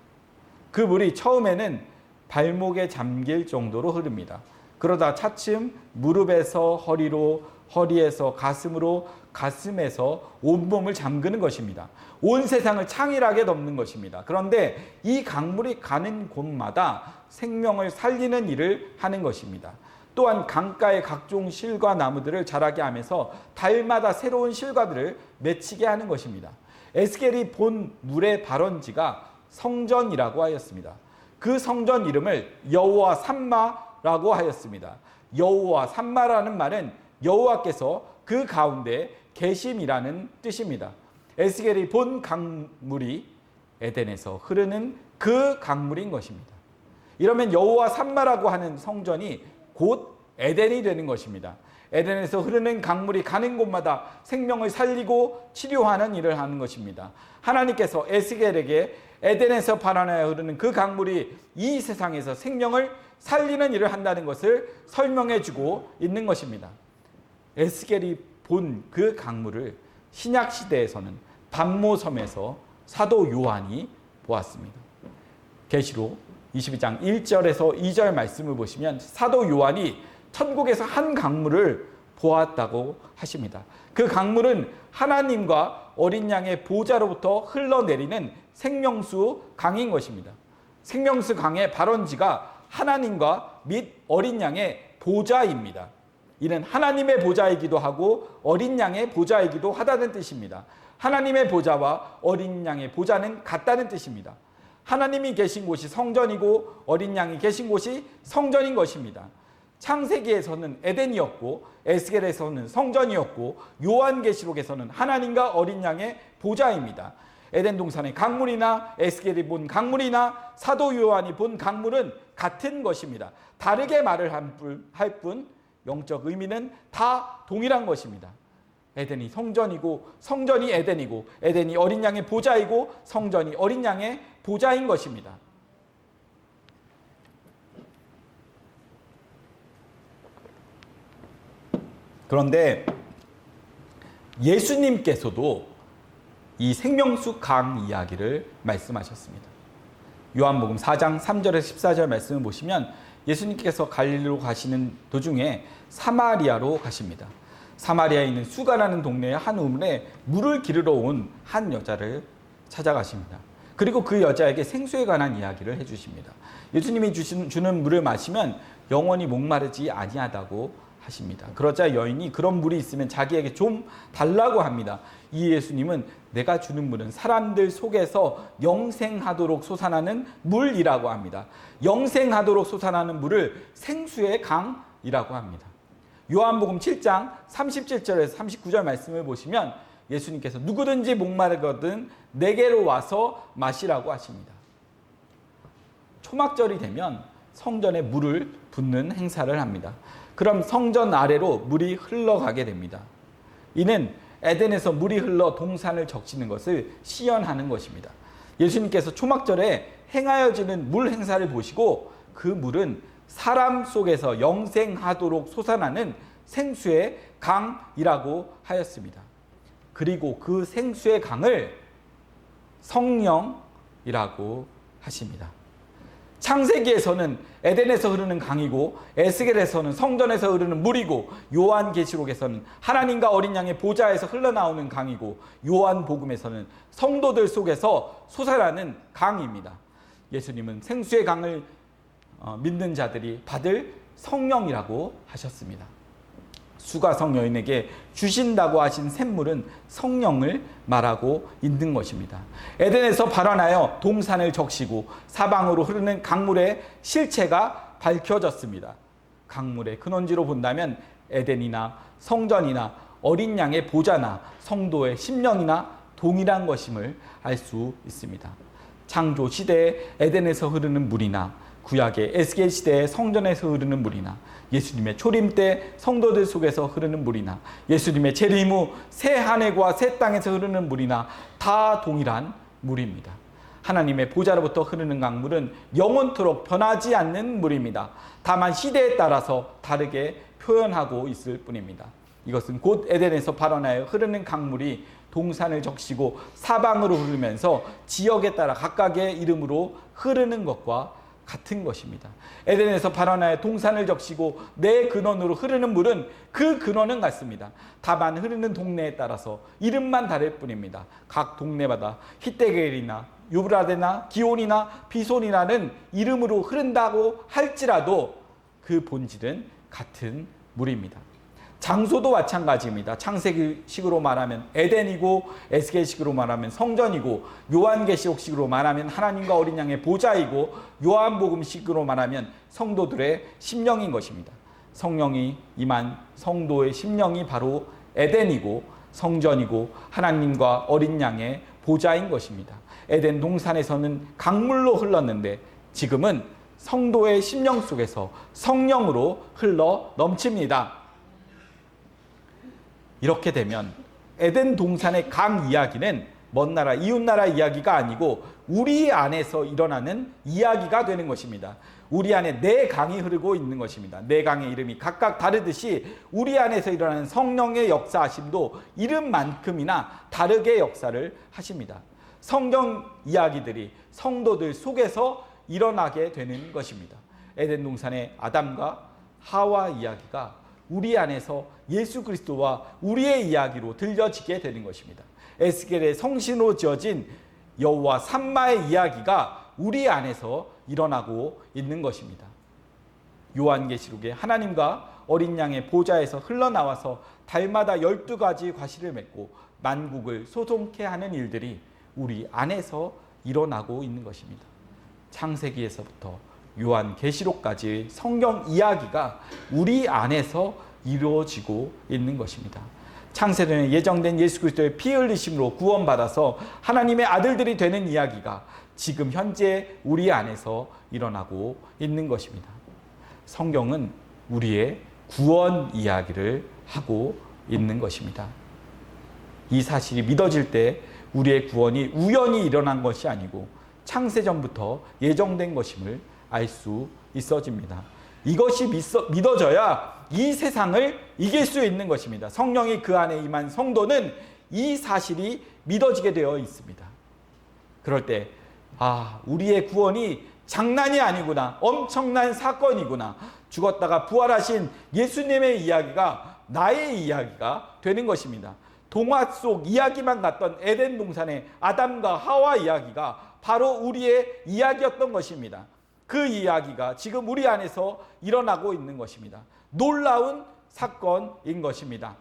그 물이 처음에는 발목에 잠길 정도로 흐릅니다. 그러다 차츰 무릎에서 허리로, 허리에서 가슴으로, 가슴에서 온몸을 잠그는 것입니다. 온 세상을 창일하게 덮는 것입니다. 그런데 이 강물이 가는 곳마다 생명을 살리는 일을 하는 것입니다. 또한 강가의 각종 실과 나무들을 자라게 하면서 달마다 새로운 실과들을 맺히게 하는 것입니다. 에스겔이 본 물의 발원지가 성전이라고 하였습니다. 그 성전 이름을 여호와 삼마라고 하였습니다. 여호와 삼마라는 말은 여호와께서 그 가운데 계심이라는 뜻입니다. 에스겔이 본 강물이 에덴에서 흐르는 그 강물인 것입니다. 이러면 여호와 삼마라고 하는 성전이 곧 에덴이 되는 것입니다. 에덴에서 흐르는 강물이 가는 곳마다 생명을 살리고 치료하는 일을 하는 것입니다. 하나님께서 에스겔에게 에덴에서 발원하여 흐르는 그 강물이 이 세상에서 생명을 살리는 일을 한다는 것을 설명해 주고 있는 것입니다. 에스겔이 본 그 강물을 신약 시대에서는 반모섬에서 사도 요한이 보았습니다. 계시록 22장 1절에서 2절 말씀을 보시면 사도 요한이 천국에서 한 강물을 보았다고 하십니다. 그 강물은 하나님과 어린 양의 보좌로부터 흘러내리는 생명수 강인 것입니다. 생명수 강의 발원지가 하나님과 및 어린 양의 보좌입니다. 이는 하나님의 보좌이기도 하고 어린 양의 보좌이기도 하다는 뜻입니다. 하나님의 보좌와 어린 양의 보좌는 같다는 뜻입니다. 하나님이 계신 곳이 성전이고 어린 양이 계신 곳이 성전인 것입니다. 창세기에서는 에덴이었고 에스겔에서는 성전이었고 요한계시록에서는 하나님과 어린 양의 보좌입니다. 에덴 동산의 강물이나 에스겔이 본 강물이나 사도 요한이 본 강물은 같은 것입니다. 다르게 말을 할 뿐 영적 의미는 다 동일한 것입니다. 에덴이 성전이고 성전이 에덴이고 에덴이 어린 양의 보좌이고 성전이 어린 양의 보좌인 것입니다. 그런데 예수님께서도 이 생명수 강 이야기를 말씀하셨습니다. 요한복음 4장 3절에서 14절 말씀을 보시면 예수님께서 갈릴리로 가시는 도중에 사마리아로 가십니다. 사마리아에 있는 수가라는 동네의 한 우물에 물을 기르러 온 한 여자를 찾아가십니다. 그리고 그 여자에게 생수에 관한 이야기를 해주십니다. 예수님이 주는 물을 마시면 영원히 목마르지 아니하다고 하십니다. 그러자 여인이 그런 물이 있으면 자기에게 좀 달라고 합니다. 이 예수님은 내가 주는 물은 사람들 속에서 영생하도록 솟아나는 물이라고 합니다. 영생하도록 솟아나는 물을 생수의 강이라고 합니다. 요한복음 7장 37절에서 39절 말씀을 보시면 예수님께서 누구든지 목마르거든 내게로 와서 마시라고 하십니다. 초막절이 되면 성전에 물을 붓는 행사를 합니다. 그럼 성전 아래로 물이 흘러가게 됩니다. 이는 에덴에서 물이 흘러 동산을 적시는 것을 시연하는 것입니다. 예수님께서 초막절에 행하여지는 물 행사를 보시고 그 물은 사람 속에서 영생하도록 솟아나는 생수의 강이라고 하였습니다. 그리고 그 생수의 강을 성령이라고 하십니다. 창세기에서는 에덴에서 흐르는 강이고 에스겔에서는 성전에서 흐르는 물이고 요한계시록에서는 하나님과 어린 양의 보좌에서 흘러나오는 강이고 요한복음에서는 성도들 속에서 솟아나는 강입니다. 예수님은 생수의 강을 믿는 자들이 받을 성령이라고 하셨습니다. 수가성 여인에게 주신다고 하신 샘물은 성령을 말하고 있는 것입니다. 에덴에서 발원하여 동산을 적시고 사방으로 흐르는 강물의 실체가 밝혀졌습니다. 강물의 근원지로 본다면 에덴이나 성전이나 어린 양의 보좌나 성도의 심령이나 동일한 것임을 알 수 있습니다. 창조 시대에 에덴에서 흐르는 물이나 구약의 에스겔 시대의 성전에서 흐르는 물이나 예수님의 초림 때 성도들 속에서 흐르는 물이나 예수님의 재림 후 새 하늘과 새 땅에서 흐르는 물이나 다 동일한 물입니다. 하나님의 보좌로부터 흐르는 강물은 영원토록 변하지 않는 물입니다. 다만 시대에 따라서 다르게 표현하고 있을 뿐입니다. 이것은 곧 에덴에서 발원하여 흐르는 강물이 동산을 적시고 사방으로 흐르면서 지역에 따라 각각의 이름으로 흐르는 것과 같은 것입니다. 에덴에서 발원하여 동산을 적시고 내 근원으로 흐르는 물은 그 근원은 같습니다. 다만 흐르는 동네에 따라서 이름만 다를 뿐입니다. 각 동네마다 히데겔이나 유브라데나 기온이나 비손이라는 이름으로 흐른다고 할지라도 그 본질은 같은 물입니다. 장소도 마찬가지입니다. 창세기식으로 말하면 에덴이고 에스겔식으로 말하면 성전이고 요한계시록식으로 말하면 하나님과 어린 양의 보좌이고 요한복음식으로 말하면 성도들의 심령인 것입니다. 성령이 임한 성도의 심령이 바로 에덴이고 성전이고 하나님과 어린 양의 보좌인 것입니다. 에덴 동산에서는 강물로 흘렀는데 지금은 성도의 심령 속에서 성령으로 흘러 넘칩니다. 이렇게 되면 에덴 동산의 강 이야기는 먼 나라 이웃 나라 이야기가 아니고 우리 안에서 일어나는 이야기가 되는 것입니다. 우리 안에 네 강이 흐르고 있는 것입니다. 네 강의 이름이 각각 다르듯이 우리 안에서 일어나는 성령의 역사하심도 이름만큼이나 다르게 역사를 하십니다. 성경 이야기들이 성도들 속에서 일어나게 되는 것입니다. 에덴 동산의 아담과 하와 이야기가 우리 안에서 예수 그리스도와 우리의 이야기로 들려지게 되는 것입니다. 에스겔의 성신으로 지어진 여호와 삼마의 이야기가 우리 안에서 일어나고 있는 것입니다. 요한계시록에 하나님과 어린 양의 보좌에서 흘러나와서 달마다 12가지 과실을 맺고 만국을 소송케 하는 일들이 우리 안에서 일어나고 있는 것입니다. 창세기에서부터 요한계시록까지 성경 이야기가 우리 안에서 이루어지고 있는 것입니다. 창세전에 예정된 예수 그리스도의 피 흘리심으로 구원받아서 하나님의 아들들이 되는 이야기가 지금 현재 우리 안에서 일어나고 있는 것입니다. 성경은 우리의 구원 이야기를 하고 있는 것입니다. 이 사실이 믿어질 때 우리의 구원이 우연히 일어난 것이 아니고 창세전부터 예정된 것임을 알 수 있어집니다. 이것이 믿어져야 이 세상을 이길 수 있는 것입니다. 성령이 그 안에 임한 성도는 이 사실이 믿어지게 되어 있습니다. 그럴 때 우리의 구원이 장난이 아니구나, 엄청난 사건이구나, 죽었다가 부활하신 예수님의 이야기가 나의 이야기가 되는 것입니다. 동화 속 이야기만 같던 에덴 동산의 아담과 하와 이야기가 바로 우리의 이야기였던 것입니다. 그 이야기가 지금 우리 안에서 일어나고 있는 것입니다. 놀라운 사건인 것입니다.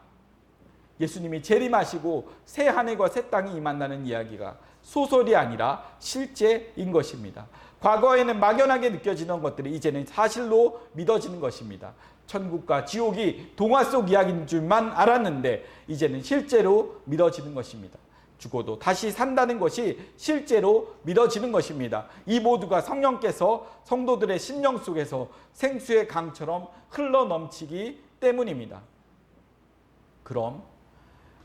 예수님이 재림하시고 새 하늘과 새 땅이 임한다는 이야기가 소설이 아니라 실제인 것입니다. 과거에는 막연하게 느껴지던 것들이 이제는 사실로 믿어지는 것입니다. 천국과 지옥이 동화 속 이야기인 줄만 알았는데 이제는 실제로 믿어지는 것입니다. 죽어도 다시 산다는 것이 실제로 믿어지는 것입니다. 이 모두가 성령께서 성도들의 심령 속에서 생수의 강처럼 흘러넘치기 때문입니다. 그럼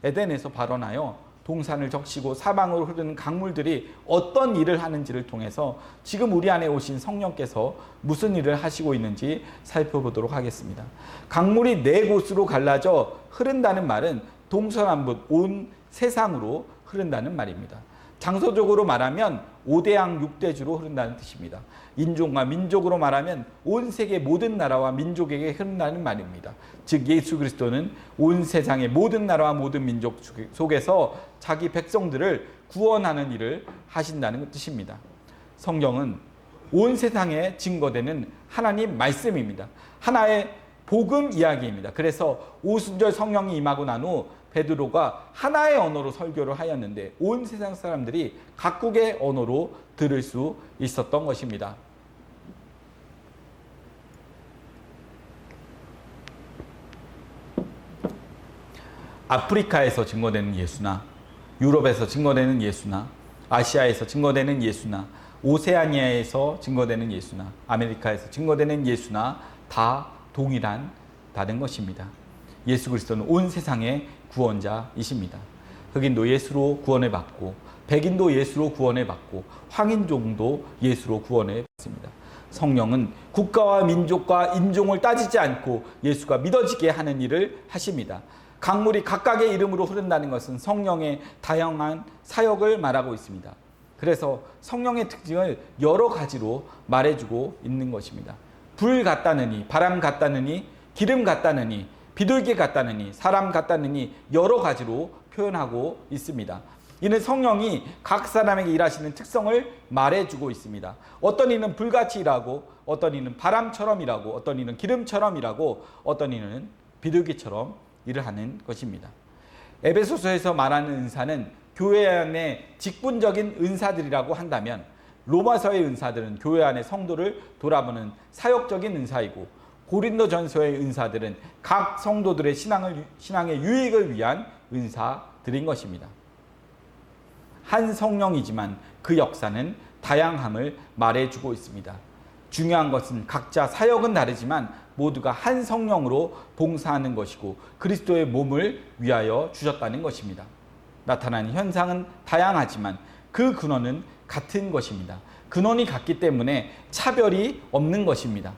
에덴에서 발원하여 동산을 적시고 사방으로 흐르는 강물들이 어떤 일을 하는지를 통해서 지금 우리 안에 오신 성령께서 무슨 일을 하시고 있는지 살펴보도록 하겠습니다. 강물이 네 곳으로 갈라져 흐른다는 말은 동서남북 온 세상으로 흐른다는 말입니다. 장소적으로 말하면 5대양 6대주로 흐른다는 뜻입니다. 인종과 민족으로 말하면 온 세계 모든 나라와 민족에게 흐른다는 말입니다. 즉 예수 그리스도는 온 세상의 모든 나라와 모든 민족 속에서 자기 백성들을 구원하는 일을 하신다는 뜻입니다. 성경은 온 세상에 증거되는 하나님 말씀입니다. 하나의 복음 이야기입니다. 그래서 오순절 성령이 임하고 난 후 베드로가 하나의 언어로 설교를 하였는데 온 세상 사람들이 각국의 언어로 들을 수 있었던 것입니다. 아프리카에서 증거되는 예수나 유럽에서 증거되는 예수나 아시아에서 증거되는 예수나 오세아니아에서 증거되는 예수나 아메리카에서 증거되는 예수나 다 동일한 다른 것입니다. 예수 그리스도는 온 세상의 구원자이십니다. 흑인도 예수로 구원을 받고 백인도 예수로 구원을 받고 황인종도 예수로 구원을 받습니다. 성령은 국가와 민족과 인종을 따지지 않고 예수가 믿어지게 하는 일을 하십니다. 강물이 각각의 이름으로 흐른다는 것은 성령의 다양한 사역을 말하고 있습니다. 그래서 성령의 특징을 여러 가지로 말해주고 있는 것입니다. 불 같다느니, 바람 같다느니, 기름 같다느니, 비둘기 같다느니, 사람 같다느니 여러 가지로 표현하고 있습니다. 이는 성령이 각 사람에게 일하시는 특성을 말해주고 있습니다. 어떤 이는 불같이 일하고, 어떤 이는 바람처럼 일하고, 어떤 이는 기름처럼 일하고, 어떤 이는 비둘기처럼 일을 하는 것입니다. 에베소서에서 말하는 은사는 교회 안의 직분적인 은사들이라고 한다면 로마서의 은사들은 교회 안의 성도를 돌아보는 사역적인 은사이고 고린도전서의 은사들은 각 성도들의 신앙의 유익을 위한 은사들인 것입니다. 한 성령이지만 그 역사는 다양함을 말해주고 있습니다. 중요한 것은 각자 사역은 다르지만 모두가 한 성령으로 봉사하는 것이고 그리스도의 몸을 위하여 주셨다는 것입니다. 나타나는 현상은 다양하지만 그 근원은 같은 것입니다. 근원이 같기 때문에 차별이 없는 것입니다.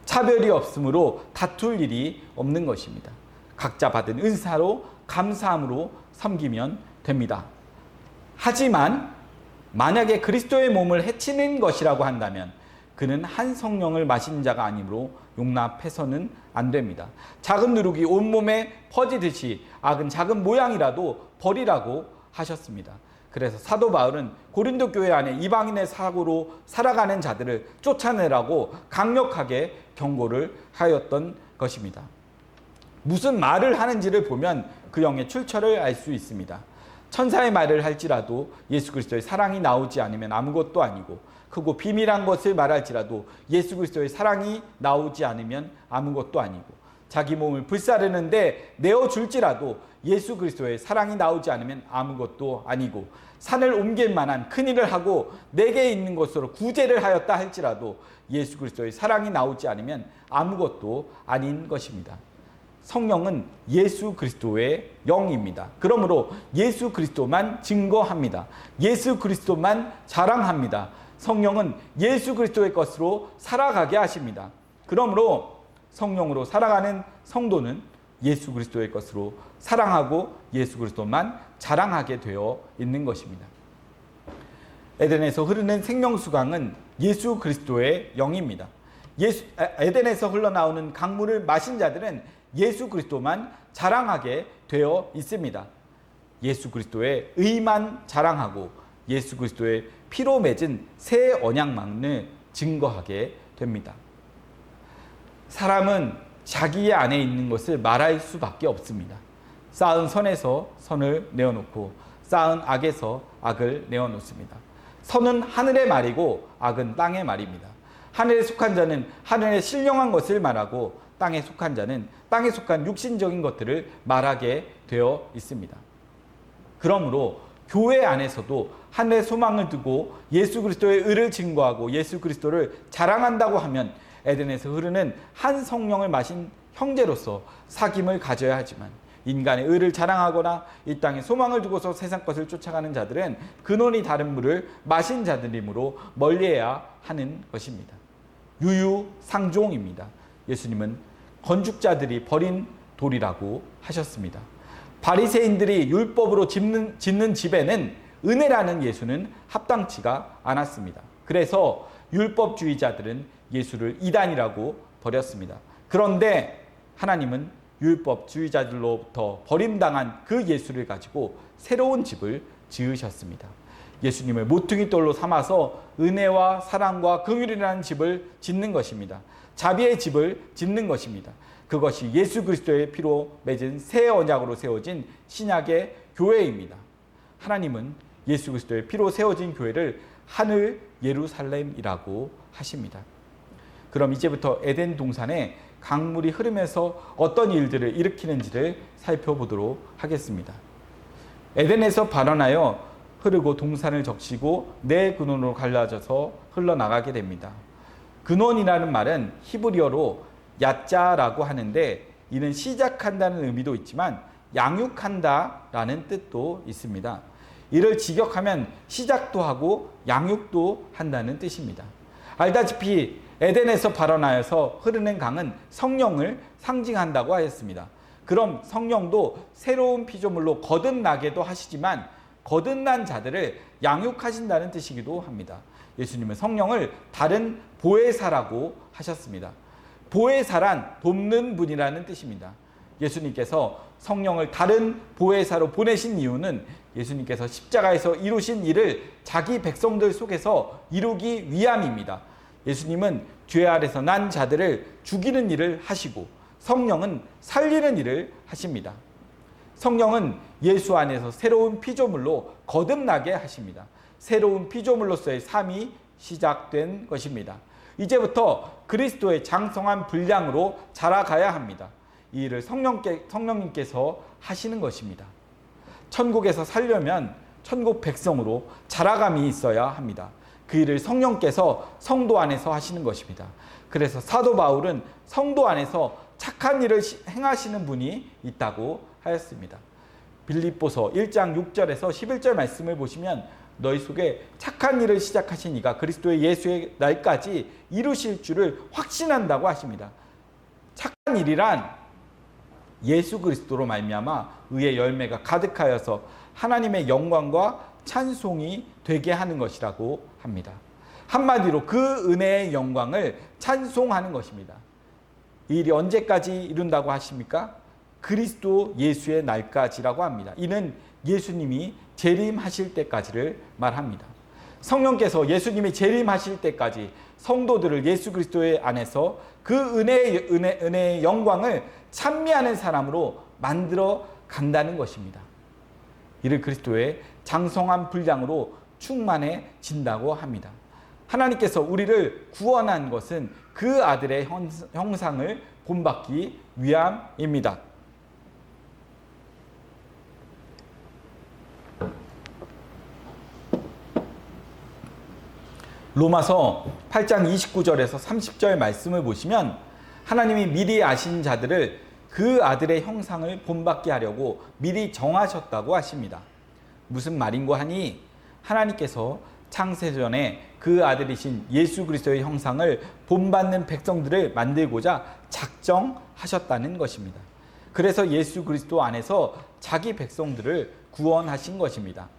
차별이 없으므로 다툴 일이 없는 것입니다. 각자 받은 은사로 감사함으로 섬기면 됩니다. 하지만 만약에 그리스도의 몸을 해치는 것이라고 한다면 그는 한 성령을 마신 자가 아니므로 용납해서는 안 됩니다. 작은 누룩이 온몸에 퍼지듯이 악은 작은 모양이라도 버리라고 하셨습니다. 그래서 사도 바울은 고린도 교회 안에 이방인의 사고로 살아가는 자들을 쫓아내라고 강력하게 경고를 하였던 것입니다. 무슨 말을 하는지를 보면 그 영의 출처를 알 수 있습니다. 천사의 말을 할지라도 예수 그리스도의 사랑이 나오지 않으면 아무것도 아니고 크고 비밀한 것을 말할지라도 예수 그리스도의 사랑이 나오지 않으면 아무것도 아니고 자기 몸을 불사르는데 내어줄지라도 예수 그리스도의 사랑이 나오지 않으면 아무것도 아니고 산을 옮길 만한 큰일을 하고 내게 있는 것으로 구제를 하였다 할지라도 예수 그리스도의 사랑이 나오지 않으면 아무것도 아닌 것입니다. 성령은 예수 그리스도의 영입니다. 그러므로 예수 그리스도만 증거합니다. 예수 그리스도만 자랑합니다. 성령은 예수 그리스도의 것으로 살아가게 하십니다. 그러므로 성령으로 살아가는 성도는 예수 그리스도의 것으로 사랑하고 예수 그리스도만 자랑하게 되어 있는 것입니다. 에덴에서 흐르는 생명수강은 예수 그리스도의 영입니다. 에덴에서 흘러나오는 강물을 마신 자들은 예수 그리스도만 자랑하게 되어 있습니다. 예수 그리스도의 의만 자랑하고 예수 그리스도의 피로 맺은 새 언약만을 증거하게 됩니다. 사람은 자기 안에 있는 것을 말할 수밖에 없습니다. 쌓은 선에서 선을 내어놓고 쌓은 악에서 악을 내어놓습니다. 선은 하늘의 말이고 악은 땅의 말입니다. 하늘에 속한 자는 하늘에 신령한 것을 말하고 땅에 속한 자는 땅에 속한 육신적인 것들을 말하게 되어 있습니다. 그러므로 교회 안에서도 하늘의 소망을 두고 예수 그리스도의 의를 증거하고 예수 그리스도를 자랑한다고 하면 에덴에서 흐르는 한 성령을 마신 형제로서 사귐을 가져야 하지만 인간의 의를 자랑하거나 이 땅에 소망을 두고서 세상 것을 쫓아가는 자들은 근원이 다른 물을 마신 자들이므로 멀리해야 하는 것입니다. 유유상종입니다. 예수님은 건축자들이 버린 돌이라고 하셨습니다. 바리새인들이 율법으로 짓는 집에는 은혜라는 예수는 합당치가 않았습니다. 그래서 율법주의자들은 예수를 이단이라고 버렸습니다. 그런데 하나님은 율법주의자들로부터 버림당한 그 예수를 가지고 새로운 집을 지으셨습니다. 예수님을 모퉁이 돌로 삼아서 은혜와 사랑과 긍휼이라는 집을 짓는 것입니다. 자비의 집을 짓는 것입니다. 그것이 예수 그리스도의 피로 맺은 새 언약으로 세워진 신약의 교회입니다. 하나님은 예수 그리스도의 피로 세워진 교회를 하늘 예루살렘이라고 하십니다. 그럼 이제부터 에덴 동산에 강물이 흐르면서 어떤 일들을 일으키는지를 살펴보도록 하겠습니다. 에덴에서 발원하여 흐르고 동산을 적시고 네 근원으로 갈라져서 흘러나가게 됩니다. 근원이라는 말은 히브리어로 야자라고 하는데 이는 시작한다는 의미도 있지만 양육한다라는 뜻도 있습니다. 이를 직역하면 시작도 하고 양육도 한다는 뜻입니다. 알다시피 에덴에서 발원하여서 흐르는 강은 성령을 상징한다고 하였습니다. 그럼 성령도 새로운 피조물로 거듭나게도 하시지만 거듭난 자들을 양육하신다는 뜻이기도 합니다. 예수님은 성령을 다른 보혜사라고 하셨습니다. 보혜사란 돕는 분이라는 뜻입니다. 예수님께서 성령을 다른 보혜사로 보내신 이유는 예수님께서 십자가에서 이루신 일을 자기 백성들 속에서 이루기 위함입니다. 예수님은 죄 아래서 난 자들을 죽이는 일을 하시고 성령은 살리는 일을 하십니다. 성령은 예수 안에서 새로운 피조물로 거듭나게 하십니다. 새로운 피조물로서의 삶이 시작된 것입니다. 이제부터 그리스도의 장성한 분량으로 자라가야 합니다. 이 일을 성령님께서 하시는 것입니다. 천국에서 살려면 천국 백성으로 자라감이 있어야 합니다. 그 일을 성령께서 성도 안에서 하시는 것입니다. 그래서 사도 바울은 성도 안에서 착한 일을 행하시는 분이 있다고 하였습니다. 빌립보서 1장 6절에서 11절 말씀을 보시면 너희 속에 착한 일을 시작하신 이가 그리스도의 예수의 날까지 이루실 줄을 확신한다고 하십니다. 착한 일이란 예수 그리스도로 말미암아 의의 열매가 가득하여서 하나님의 영광과 찬송이 되게 하는 것이라고 합니다. 한마디로 그 은혜의 영광을 찬송하는 것입니다. 이 일이 언제까지 이룬다고 하십니까? 그리스도 예수의 날까지라고 합니다. 이는 예수님이 재림하실 때까지를 말합니다. 성령께서 예수님이 재림하실 때까지 성도들을 예수 그리스도의 안에서 그 은혜의 영광을 찬미하는 사람으로 만들어 간다는 것입니다. 이를 그리스도의 장성한 분량으로 충만해진다고 합니다. 하나님께서 우리를 구원한 것은 그 아들의 형상을 본받기 위함입니다. 로마서 8장 29절에서 30절 말씀을 보시면 하나님이 미리 아신 자들을 그 아들의 형상을 본받게 하려고 미리 정하셨다고 하십니다. 무슨 말인고 하니 하나님께서 창세전에 그 아들이신 예수 그리스도의 형상을 본받는 백성들을 만들고자 작정하셨다는 것입니다. 그래서 예수 그리스도 안에서 자기 백성들을 구원하신 것입니다.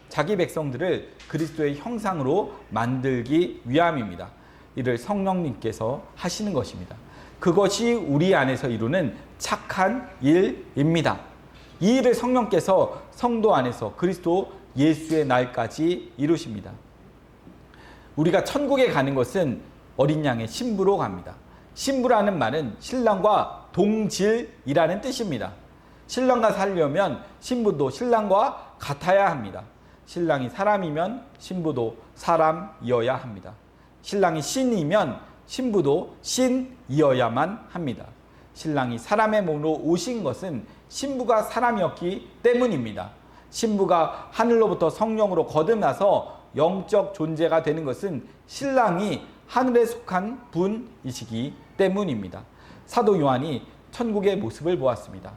자기 백성들을 그리스도의 형상으로 만들기 위함입니다. 이를 성령님께서 하시는 것입니다. 그것이 우리 안에서 이루는 착한 일입니다. 이 일을 성령께서 성도 안에서 그리스도 예수의 날까지 이루십니다. 우리가 천국에 가는 것은 어린 양의 신부로 갑니다. 신부라는 말은 신랑과 동질이라는 뜻입니다. 신랑과 살려면 신부도 신랑과 같아야 합니다. 신랑이 사람이면 신부도 사람이어야 합니다. 신랑이 신이면 신부도 신이어야만 합니다. 신랑이 사람의 몸으로 오신 것은 신부가 사람이었기 때문입니다. 신부가 하늘로부터 성령으로 거듭나서 영적 존재가 되는 것은 신랑이 하늘에 속한 분이시기 때문입니다. 사도 요한이 천국의 모습을 보았습니다.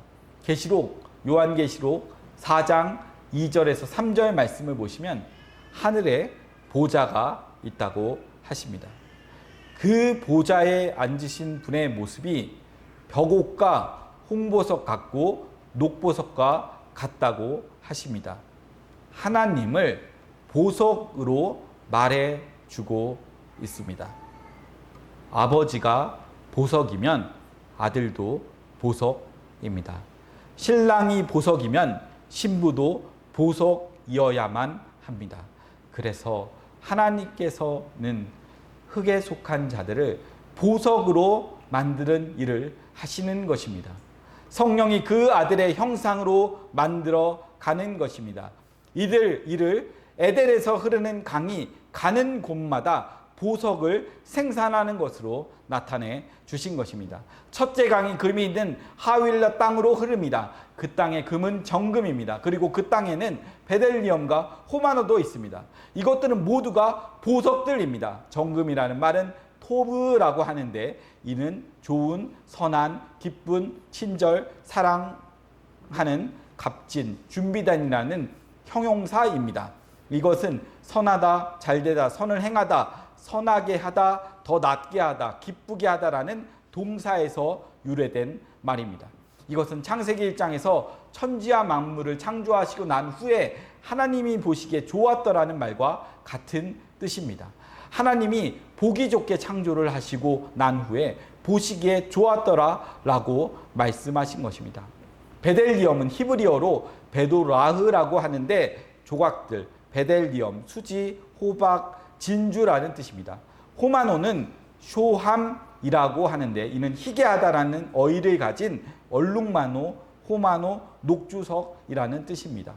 요한계시록 4장 2절에서 3절 말씀을 보시면 하늘에 보좌가 있다고 하십니다. 그 보좌에 앉으신 분의 모습이 벽옥과 홍보석 같고 녹보석과 같다고 하십니다. 하나님을 보석으로 말해주고 있습니다. 아버지가 보석이면 아들도 보석입니다. 신랑이 보석이면 신부도 보석이어야만 합니다. 그래서 하나님께서는 흙에 속한 자들을 보석으로 만드는 일을 하시는 것입니다. 성령이 그 아들의 형상으로 만들어 가는 것입니다. 이를 에덴에서 흐르는 강이 가는 곳마다 보석을 생산하는 것으로 나타내 주신 것입니다. 첫째 강이 금이 있는 하윌라 땅으로 흐릅니다. 그 땅의 금은 정금입니다. 그리고 그 땅에는 베델리엄과 호마노도 있습니다. 이것들은 모두가 보석들입니다. 정금이라는 말은 토브라고 하는데 이는 좋은, 선한, 기쁜, 친절, 사랑하는, 값진, 준비단이라는 형용사입니다. 이것은 선하다, 잘되다, 선을 행하다, 선하게 하다, 더 낫게 하다, 기쁘게 하다라는 동사에서 유래된 말입니다. 이것은 창세기 1장에서 천지와 만물을 창조하시고 난 후에 하나님이 보시기에 좋았더라는 말과 같은 뜻입니다. 하나님이 보기 좋게 창조를 하시고 난 후에 보시기에 좋았더라라고 말씀하신 것입니다. 베델리엄은 히브리어로 베도라흐라고 하는데 조각들, 베델리엄, 수지, 호박, 진주라는 뜻입니다. 호마노는 쇼함이라고 하는데 이는 희게하다라는 어휘를 가진 얼룩마노, 호마노, 녹주석이라는 뜻입니다.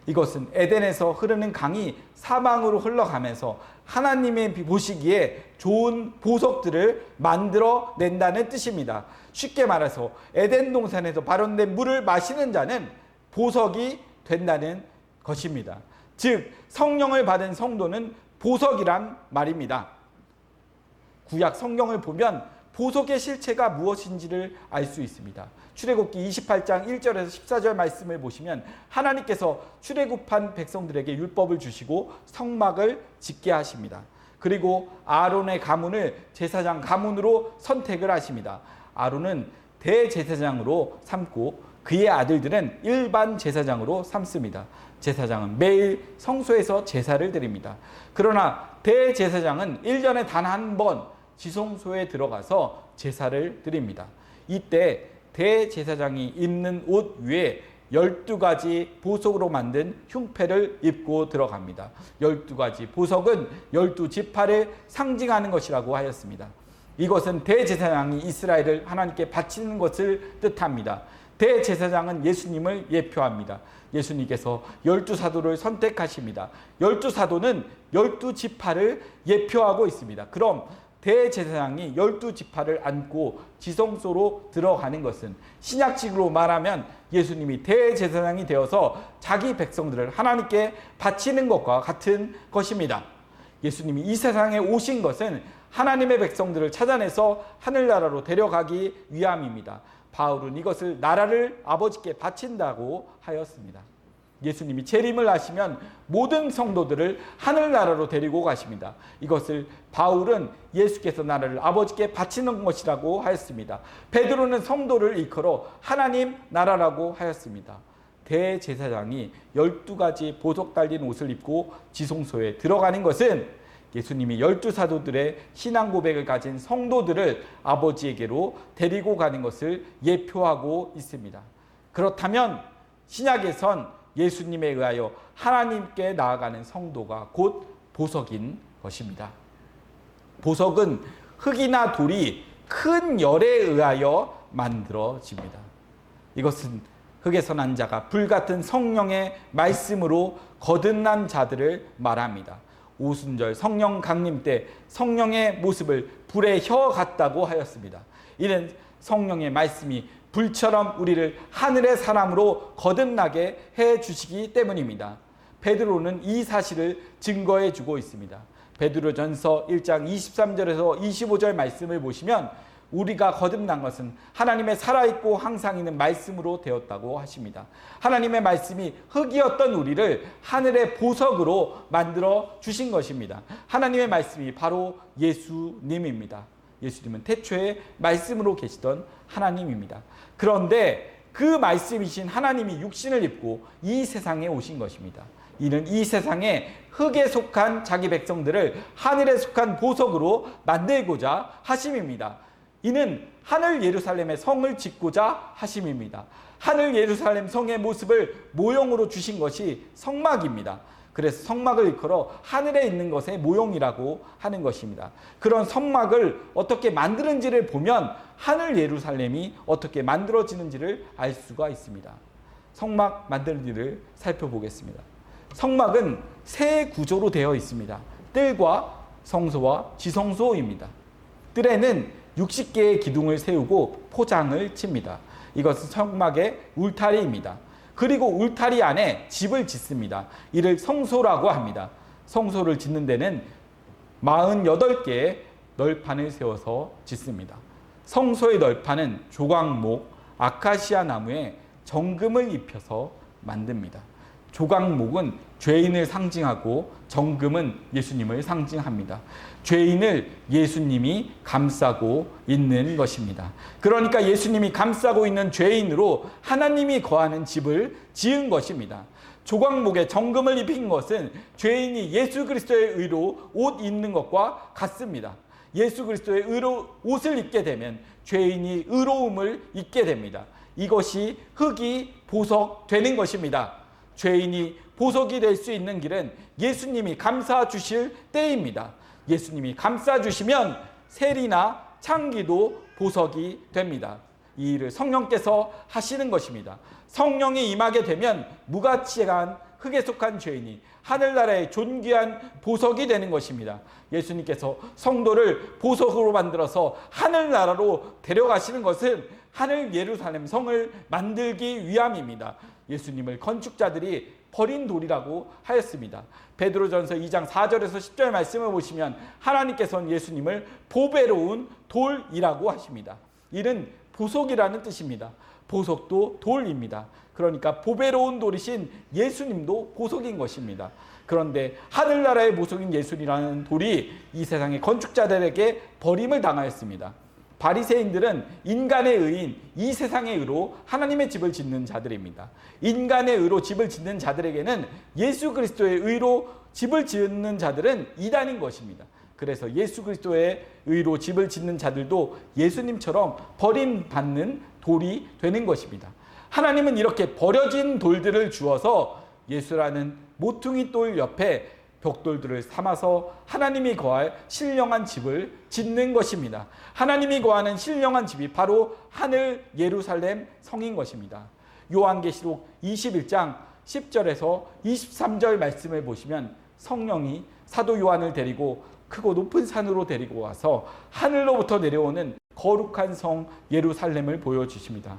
이것은 에덴에서 흐르는 강이 사방으로 흘러가면서 하나님의 보시기에 좋은 보석들을 만들어 낸다는 뜻입니다. 쉽게 말해서 에덴 동산에서 발원된 물을 마시는 자는 보석이 된다는 것입니다. 즉 성령을 받은 성도는 보석이란 말입니다. 구약 성경을 보면 보석의 실체가 무엇인지를 알 수 있습니다. 출애굽기 28장 1절에서 14절 말씀을 보시면 하나님께서 출애굽한 백성들에게 율법을 주시고 성막을 짓게 하십니다. 그리고 아론의 가문을 제사장 가문으로 선택을 하십니다. 아론은 대제사장으로 삼고 그의 아들들은 일반 제사장으로 삼습니다. 제사장은 매일 성소에서 제사를 드립니다. 그러나 대제사장은 1년에 단 한 번 지성소에 들어가서 제사를 드립니다. 이때 대제사장이 입는 옷 위에 12가지 보석으로 만든 흉패를 입고 들어갑니다. 12가지 보석은 12지파를 상징하는 것이라고 하였습니다. 이것은 대제사장이 이스라엘을 하나님께 바치는 것을 뜻합니다. 대제사장은 예수님을 예표합니다. 예수님께서 12사도를 선택하십니다. 12사도는 12지파를 예표하고 있습니다. 그럼 대제사장이 12지파를 안고 지성소로 들어가는 것은 신약식으로 말하면 예수님이 대제사장이 되어서 자기 백성들을 하나님께 바치는 것과 같은 것입니다. 예수님이 이 세상에 오신 것은 하나님의 백성들을 찾아내서 하늘나라로 데려가기 위함입니다. 바울은 이것을 나라를 아버지께 바친다고 하였습니다. 예수님이 재림을 하시면 모든 성도들을 하늘나라로 데리고 가십니다. 이것을 바울은 예수께서 나라를 아버지께 바치는 것이라고 하였습니다. 베드로는 성도를 일컬어 하나님 나라라고 하였습니다. 대제사장이 12가지 보석 달린 옷을 입고 지성소에 들어가는 것은 예수님이 12사도들의 신앙 고백을 가진 성도들을 아버지에게로 데리고 가는 것을 예표하고 있습니다. 그렇다면 신약에선 예수님에 의하여 하나님께 나아가는 성도가 곧 보석인 것입니다. 보석은 흙이나 돌이 큰 열에 의하여 만들어집니다. 이것은 흙에서 난 자가 불같은 성령의 말씀으로 거듭난 자들을 말합니다. 오순절 성령 강림 때 성령의 모습을 불의 혀 같다고 하였습니다. 이는 성령의 말씀이 불처럼 우리를 하늘의 사람으로 거듭나게 해주시기 때문입니다. 베드로는 이 사실을 증거해 주고 있습니다. 베드로전서 1장 23절에서 25절 말씀을 보시면 우리가 거듭난 것은 하나님의 살아있고 항상 있는 말씀으로 되었다고 하십니다. 하나님의 말씀이 흙이었던 우리를 하늘의 보석으로 만들어 주신 것입니다. 하나님의 말씀이 바로 예수님입니다. 예수님은 태초에 말씀으로 계시던 하나님입니다. 그런데 그 말씀이신 하나님이 육신을 입고 이 세상에 오신 것입니다. 이는 이 세상에 흙에 속한 자기 백성들을 하늘에 속한 보석으로 만들고자 하심입니다. 이는 하늘 예루살렘의 성을 짓고자 하심입니다. 하늘 예루살렘 성의 모습을 모형으로 주신 것이 성막입니다. 그래서 성막을 일컬어 하늘에 있는 것의 모형이라고 하는 것입니다. 그런 성막을 어떻게 만드는지를 보면 하늘 예루살렘이 어떻게 만들어지는지를 알 수가 있습니다. 성막 만드는 일을 살펴보겠습니다. 성막은 세 구조로 되어 있습니다. 뜰과 성소와 지성소입니다. 뜰에는 60개의 기둥을 세우고 포장을 칩니다. 이것은 성막의 울타리입니다. 그리고 울타리 안에 집을 짓습니다. 이를 성소라고 합니다. 성소를 짓는 데는 48개의 널판을 세워서 짓습니다. 성소의 널판은 조각목, 아카시아 나무에 정금을 입혀서 만듭니다. 조각목은 죄인을 상징하고 정금은 예수님을 상징합니다. 죄인을 예수님이 감싸고 있는 것입니다. 그러니까 예수님이 감싸고 있는 죄인으로 하나님이 거하는 집을 지은 것입니다. 조각목에 정금을 입힌 것은 죄인이 예수 그리스도의 의로 옷 입는 것과 같습니다. 예수 그리스도의 의로 옷을 입게 되면 죄인이 의로움을 입게 됩니다. 이것이 흙이 보석 되는 것입니다. 죄인이 보석이 될 수 있는 길은 예수님이 감싸 주실 때입니다. 예수님이 감싸 주시면 세리나 창기도 보석이 됩니다. 이 일을 성령께서 하시는 것입니다. 성령이 임하게 되면 무가치한 흙에 속한 죄인이 하늘나라의 존귀한 보석이 되는 것입니다. 예수님께서 성도를 보석으로 만들어서 하늘나라로 데려가시는 것은 하늘 예루살렘 성을 만들기 위함입니다. 예수님을 건축자들이 버린 돌이라고 하였습니다. 베드로전서 2장 4절에서 10절 말씀을 보시면 하나님께서는 예수님을 보배로운 돌이라고 하십니다. 이는 보석이라는 뜻입니다. 보석도 돌입니다. 그러니까 보배로운 돌이신 예수님도 보석인 것입니다. 그런데 하늘나라의 보석인 예수님이라는 돌이 이 세상의 건축자들에게 버림을 당하였습니다. 바리새인들은 인간의 의인, 이 세상의 의로 하나님의 집을 짓는 자들입니다. 인간의 의로 집을 짓는 자들에게는 예수 그리스도의 의로 집을 짓는 자들은 이단인 것입니다. 그래서 예수 그리스도의 의로 집을 짓는 자들도 예수님처럼 버림받는 돌이 되는 것입니다. 하나님은 이렇게 버려진 돌들을 주어서 예수라는 모퉁이 돌 옆에 벽돌들을 삼아서 하나님이 거할 신령한 집을 짓는 것입니다. 하나님이 거하는 신령한 집이 바로 하늘 예루살렘 성인 것입니다. 요한계시록 21장 10절에서 23절 말씀을 보시면 성령이 사도 요한을 데리고 크고 높은 산으로 데리고 와서 하늘로부터 내려오는 거룩한 성 예루살렘을 보여주십니다.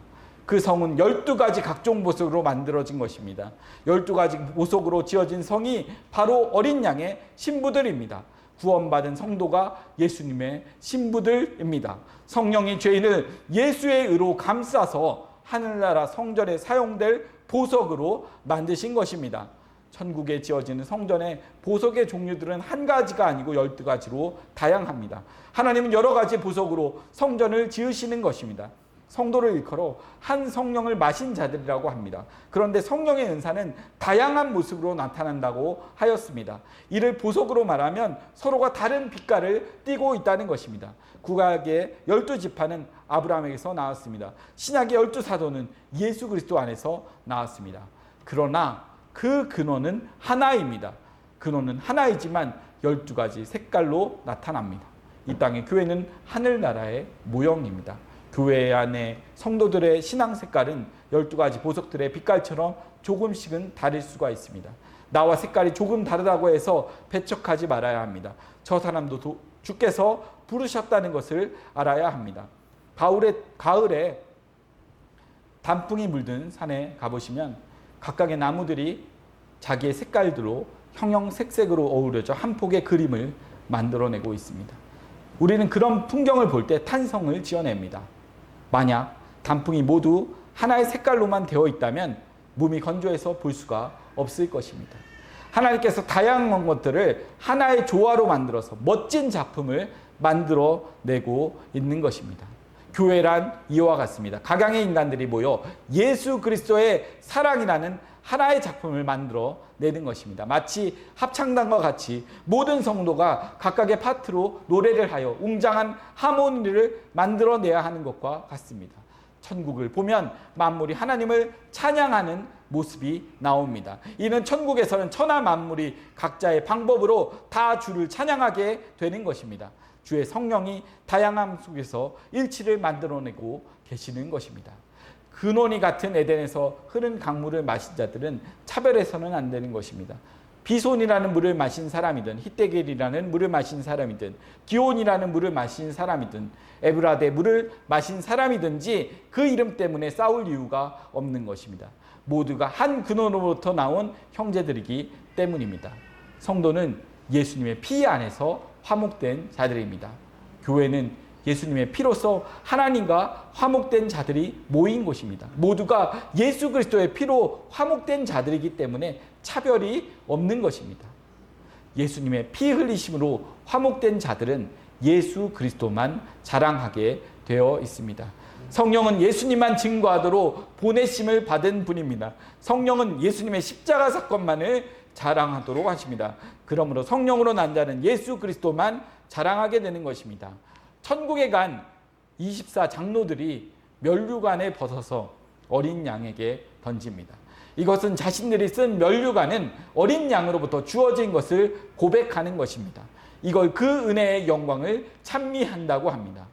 그 성은 12가지 각종 보석으로 만들어진 것입니다. 12가지 보석으로 지어진 성이 바로 어린 양의 신부들입니다. 구원받은 성도가 예수님의 신부들입니다. 성령이 죄인을 예수의 의로 감싸서 하늘나라 성전에 사용될 보석으로 만드신 것입니다. 천국에 지어지는 성전의 보석의 종류들은 한 가지가 아니고 12가지로 다양합니다. 하나님은 여러 가지 보석으로 성전을 지으시는 것입니다. 성도를 일컬어 한 성령을 마신 자들이라고 합니다. 그런데 성령의 은사는 다양한 모습으로 나타난다고 하였습니다. 이를 보석으로 말하면 서로가 다른 빛깔을 띠고 있다는 것입니다. 구약의 12지파는 아브라함에게서 나왔습니다. 신약의 12사도는 예수 그리스도 안에서 나왔습니다. 그러나 그 근원은 하나입니다. 근원은 하나이지만 12가지 색깔로 나타납니다. 이 땅의 교회는 하늘나라의 모형입니다. 교회 안에 성도들의 신앙 색깔은 12가지 보석들의 빛깔처럼 조금씩은 다를 수가 있습니다. 나와 색깔이 조금 다르다고 해서 배척하지 말아야 합니다. 저 사람도 주께서 부르셨다는 것을 알아야 합니다. 가을에 단풍이 물든 산에 가보시면 각각의 나무들이 자기의 색깔들로 형형색색으로 어우러져 한 폭의 그림을 만들어내고 있습니다. 우리는 그런 풍경을 볼 때 탄성을 지어냅니다. 만약 단풍이 모두 하나의 색깔로만 되어 있다면 몸이 건조해서 볼 수가 없을 것입니다. 하나님께서 다양한 것들을 하나의 조화로 만들어서 멋진 작품을 만들어내고 있는 것입니다. 교회란 이와 같습니다. 각양의 인간들이 모여 예수 그리스도의 사랑이라는 하나의 작품을 만들어내는 것입니다. 마치 합창단과 같이 모든 성도가 각각의 파트로 노래를 하여 웅장한 하모니를 만들어내야 하는 것과 같습니다. 천국을 보면 만물이 하나님을 찬양하는 모습이 나옵니다. 이는 천국에서는 천하 만물이 각자의 방법으로 다 주를 찬양하게 되는 것입니다. 주의 성령이 다양함 속에서 일치를 만들어내고 계시는 것입니다. 근원이 같은 에덴에서 흐른 강물을 마신 자들은 차별해서는 안 되는 것입니다. 비손이라는 물을 마신 사람이든 히데겔이라는 물을 마신 사람이든 기온이라는 물을 마신 사람이든 에브라데 물을 마신 사람이든지 그 이름 때문에 싸울 이유가 없는 것입니다. 모두가 한 근원으로부터 나온 형제들이기 때문입니다. 성도는 예수님의 피 안에서 화목된 자들입니다. 교회는 예수님의 피로서 하나님과 화목된 자들이 모인 곳입니다. 모두가 예수 그리스도의 피로 화목된 자들이기 때문에 차별이 없는 것입니다. 예수님의 피 흘리심으로 화목된 자들은 예수 그리스도만 자랑하게 되어 있습니다. 성령은 예수님만 증거하도록 보내심을 받은 분입니다. 성령은 예수님의 십자가 사건만을 자랑하도록 하십니다. 그러므로 성령으로 난 자는 예수 그리스도만 자랑하게 되는 것입니다. 천국에 간 24장로들이 면류관을 벗어서 어린 양에게 던집니다. 이것은 자신들이 쓴 면류관은 어린 양으로부터 주어진 것을 고백하는 것입니다. 이걸 그 은혜의 영광을 찬미한다고 합니다.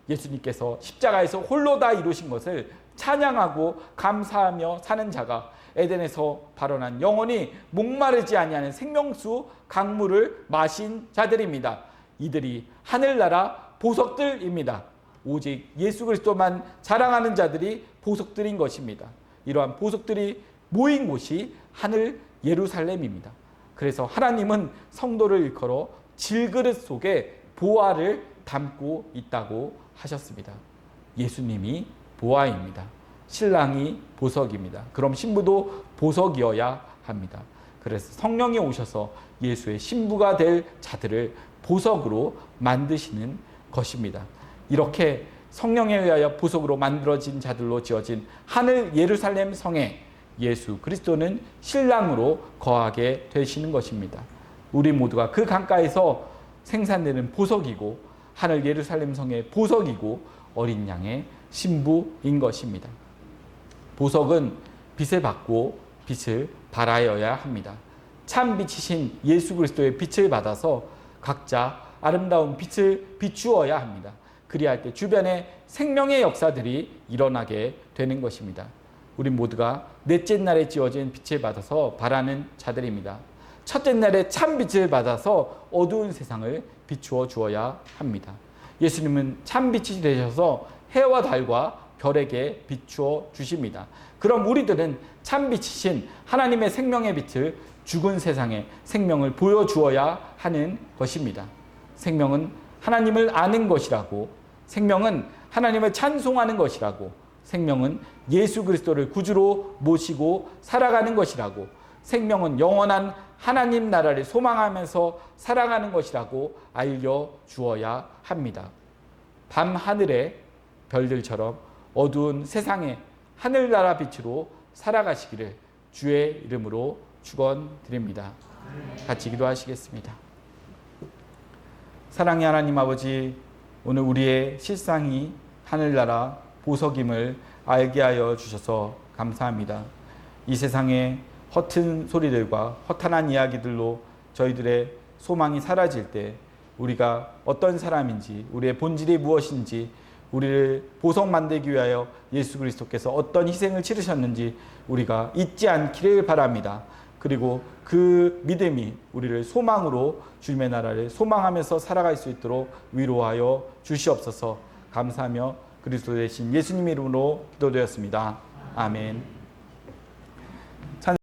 예수님께서 십자가에서 홀로 다 이루신 것을 찬양하고 감사하며 사는 자가 에덴에서 발원한 영원히 목마르지 아니하는 생명수 강물을 마신 자들입니다. 이들이 하늘나라 보석들입니다. 오직 예수 그리스도만 자랑하는 자들이 보석들인 것입니다. 이러한 보석들이 모인 곳이 하늘 예루살렘입니다. 그래서 하나님은 성도를 일컬어 질그릇 속에 보화를 담고 있다고 하셨습니다. 예수님이 보화입니다. 신랑이 보석입니다. 그럼 신부도 보석이어야 합니다. 그래서 성령이 오셔서 예수의 신부가 될 자들을 보석으로 만드시는 것입니다. 이렇게 성령에 의하여 보석으로 만들어진 자들로 지어진 하늘 예루살렘 성에 예수 그리스도는 신랑으로 거하게 되시는 것입니다. 우리 모두가 그 강가에서 생산되는 보석이고 하늘 예루살렘 성의 보석이고 어린 양의 신부인 것입니다. 보석은 빛을 받고 빛을 발하여야 합니다. 참 빛이신 예수 그리스도의 빛을 받아서 각자 아름다운 빛을 비추어야 합니다. 그리할 때 주변에 생명의 역사들이 일어나게 되는 것입니다. 우리 모두가 넷째 날에 지어진 빛을 받아서 발하는 자들입니다. 첫째 날에 참 빛을 받아서 어두운 세상을 비추어 주어야 합니다. 예수님은 참 빛이 되셔서 해와 달과 별에게 비추어 주십니다. 그럼 우리들은 참 빛이신 하나님의 생명의 빛을 죽은 세상에 생명을 보여주어야 하는 것입니다. 생명은 하나님을 아는 것이라고, 생명은 하나님을 찬송하는 것이라고, 생명은 예수 그리스도를 구주로 모시고 살아가는 것이라고, 생명은 영원한 하나님 나라를 소망하면서 살아가는 것이라고 알려주어야 합니다. 밤 하늘의 별들처럼 어두운 세상의 하늘나라 빛으로 살아가시기를 주의 이름으로 축원드립니다. 같이 기도하시겠습니다. 사랑의 하나님 아버지, 오늘 우리의 실상이 하늘나라 보석임을 알게 하여 주셔서 감사합니다. 이 세상의 허튼 소리들과 허탄한 이야기들로 저희들의 소망이 사라질 때 우리가 어떤 사람인지, 우리의 본질이 무엇인지, 우리를 보석 만들기 위하여 예수 그리스도께서 어떤 희생을 치르셨는지 우리가 잊지 않기를 바랍니다. 그리고 그 믿음이 우리를 소망으로, 주님의 나라를 소망하면서 살아갈 수 있도록 위로하여 주시옵소서. 감사하며 그리스도 되신 예수님 이름으로 기도드렸습니다. 아멘.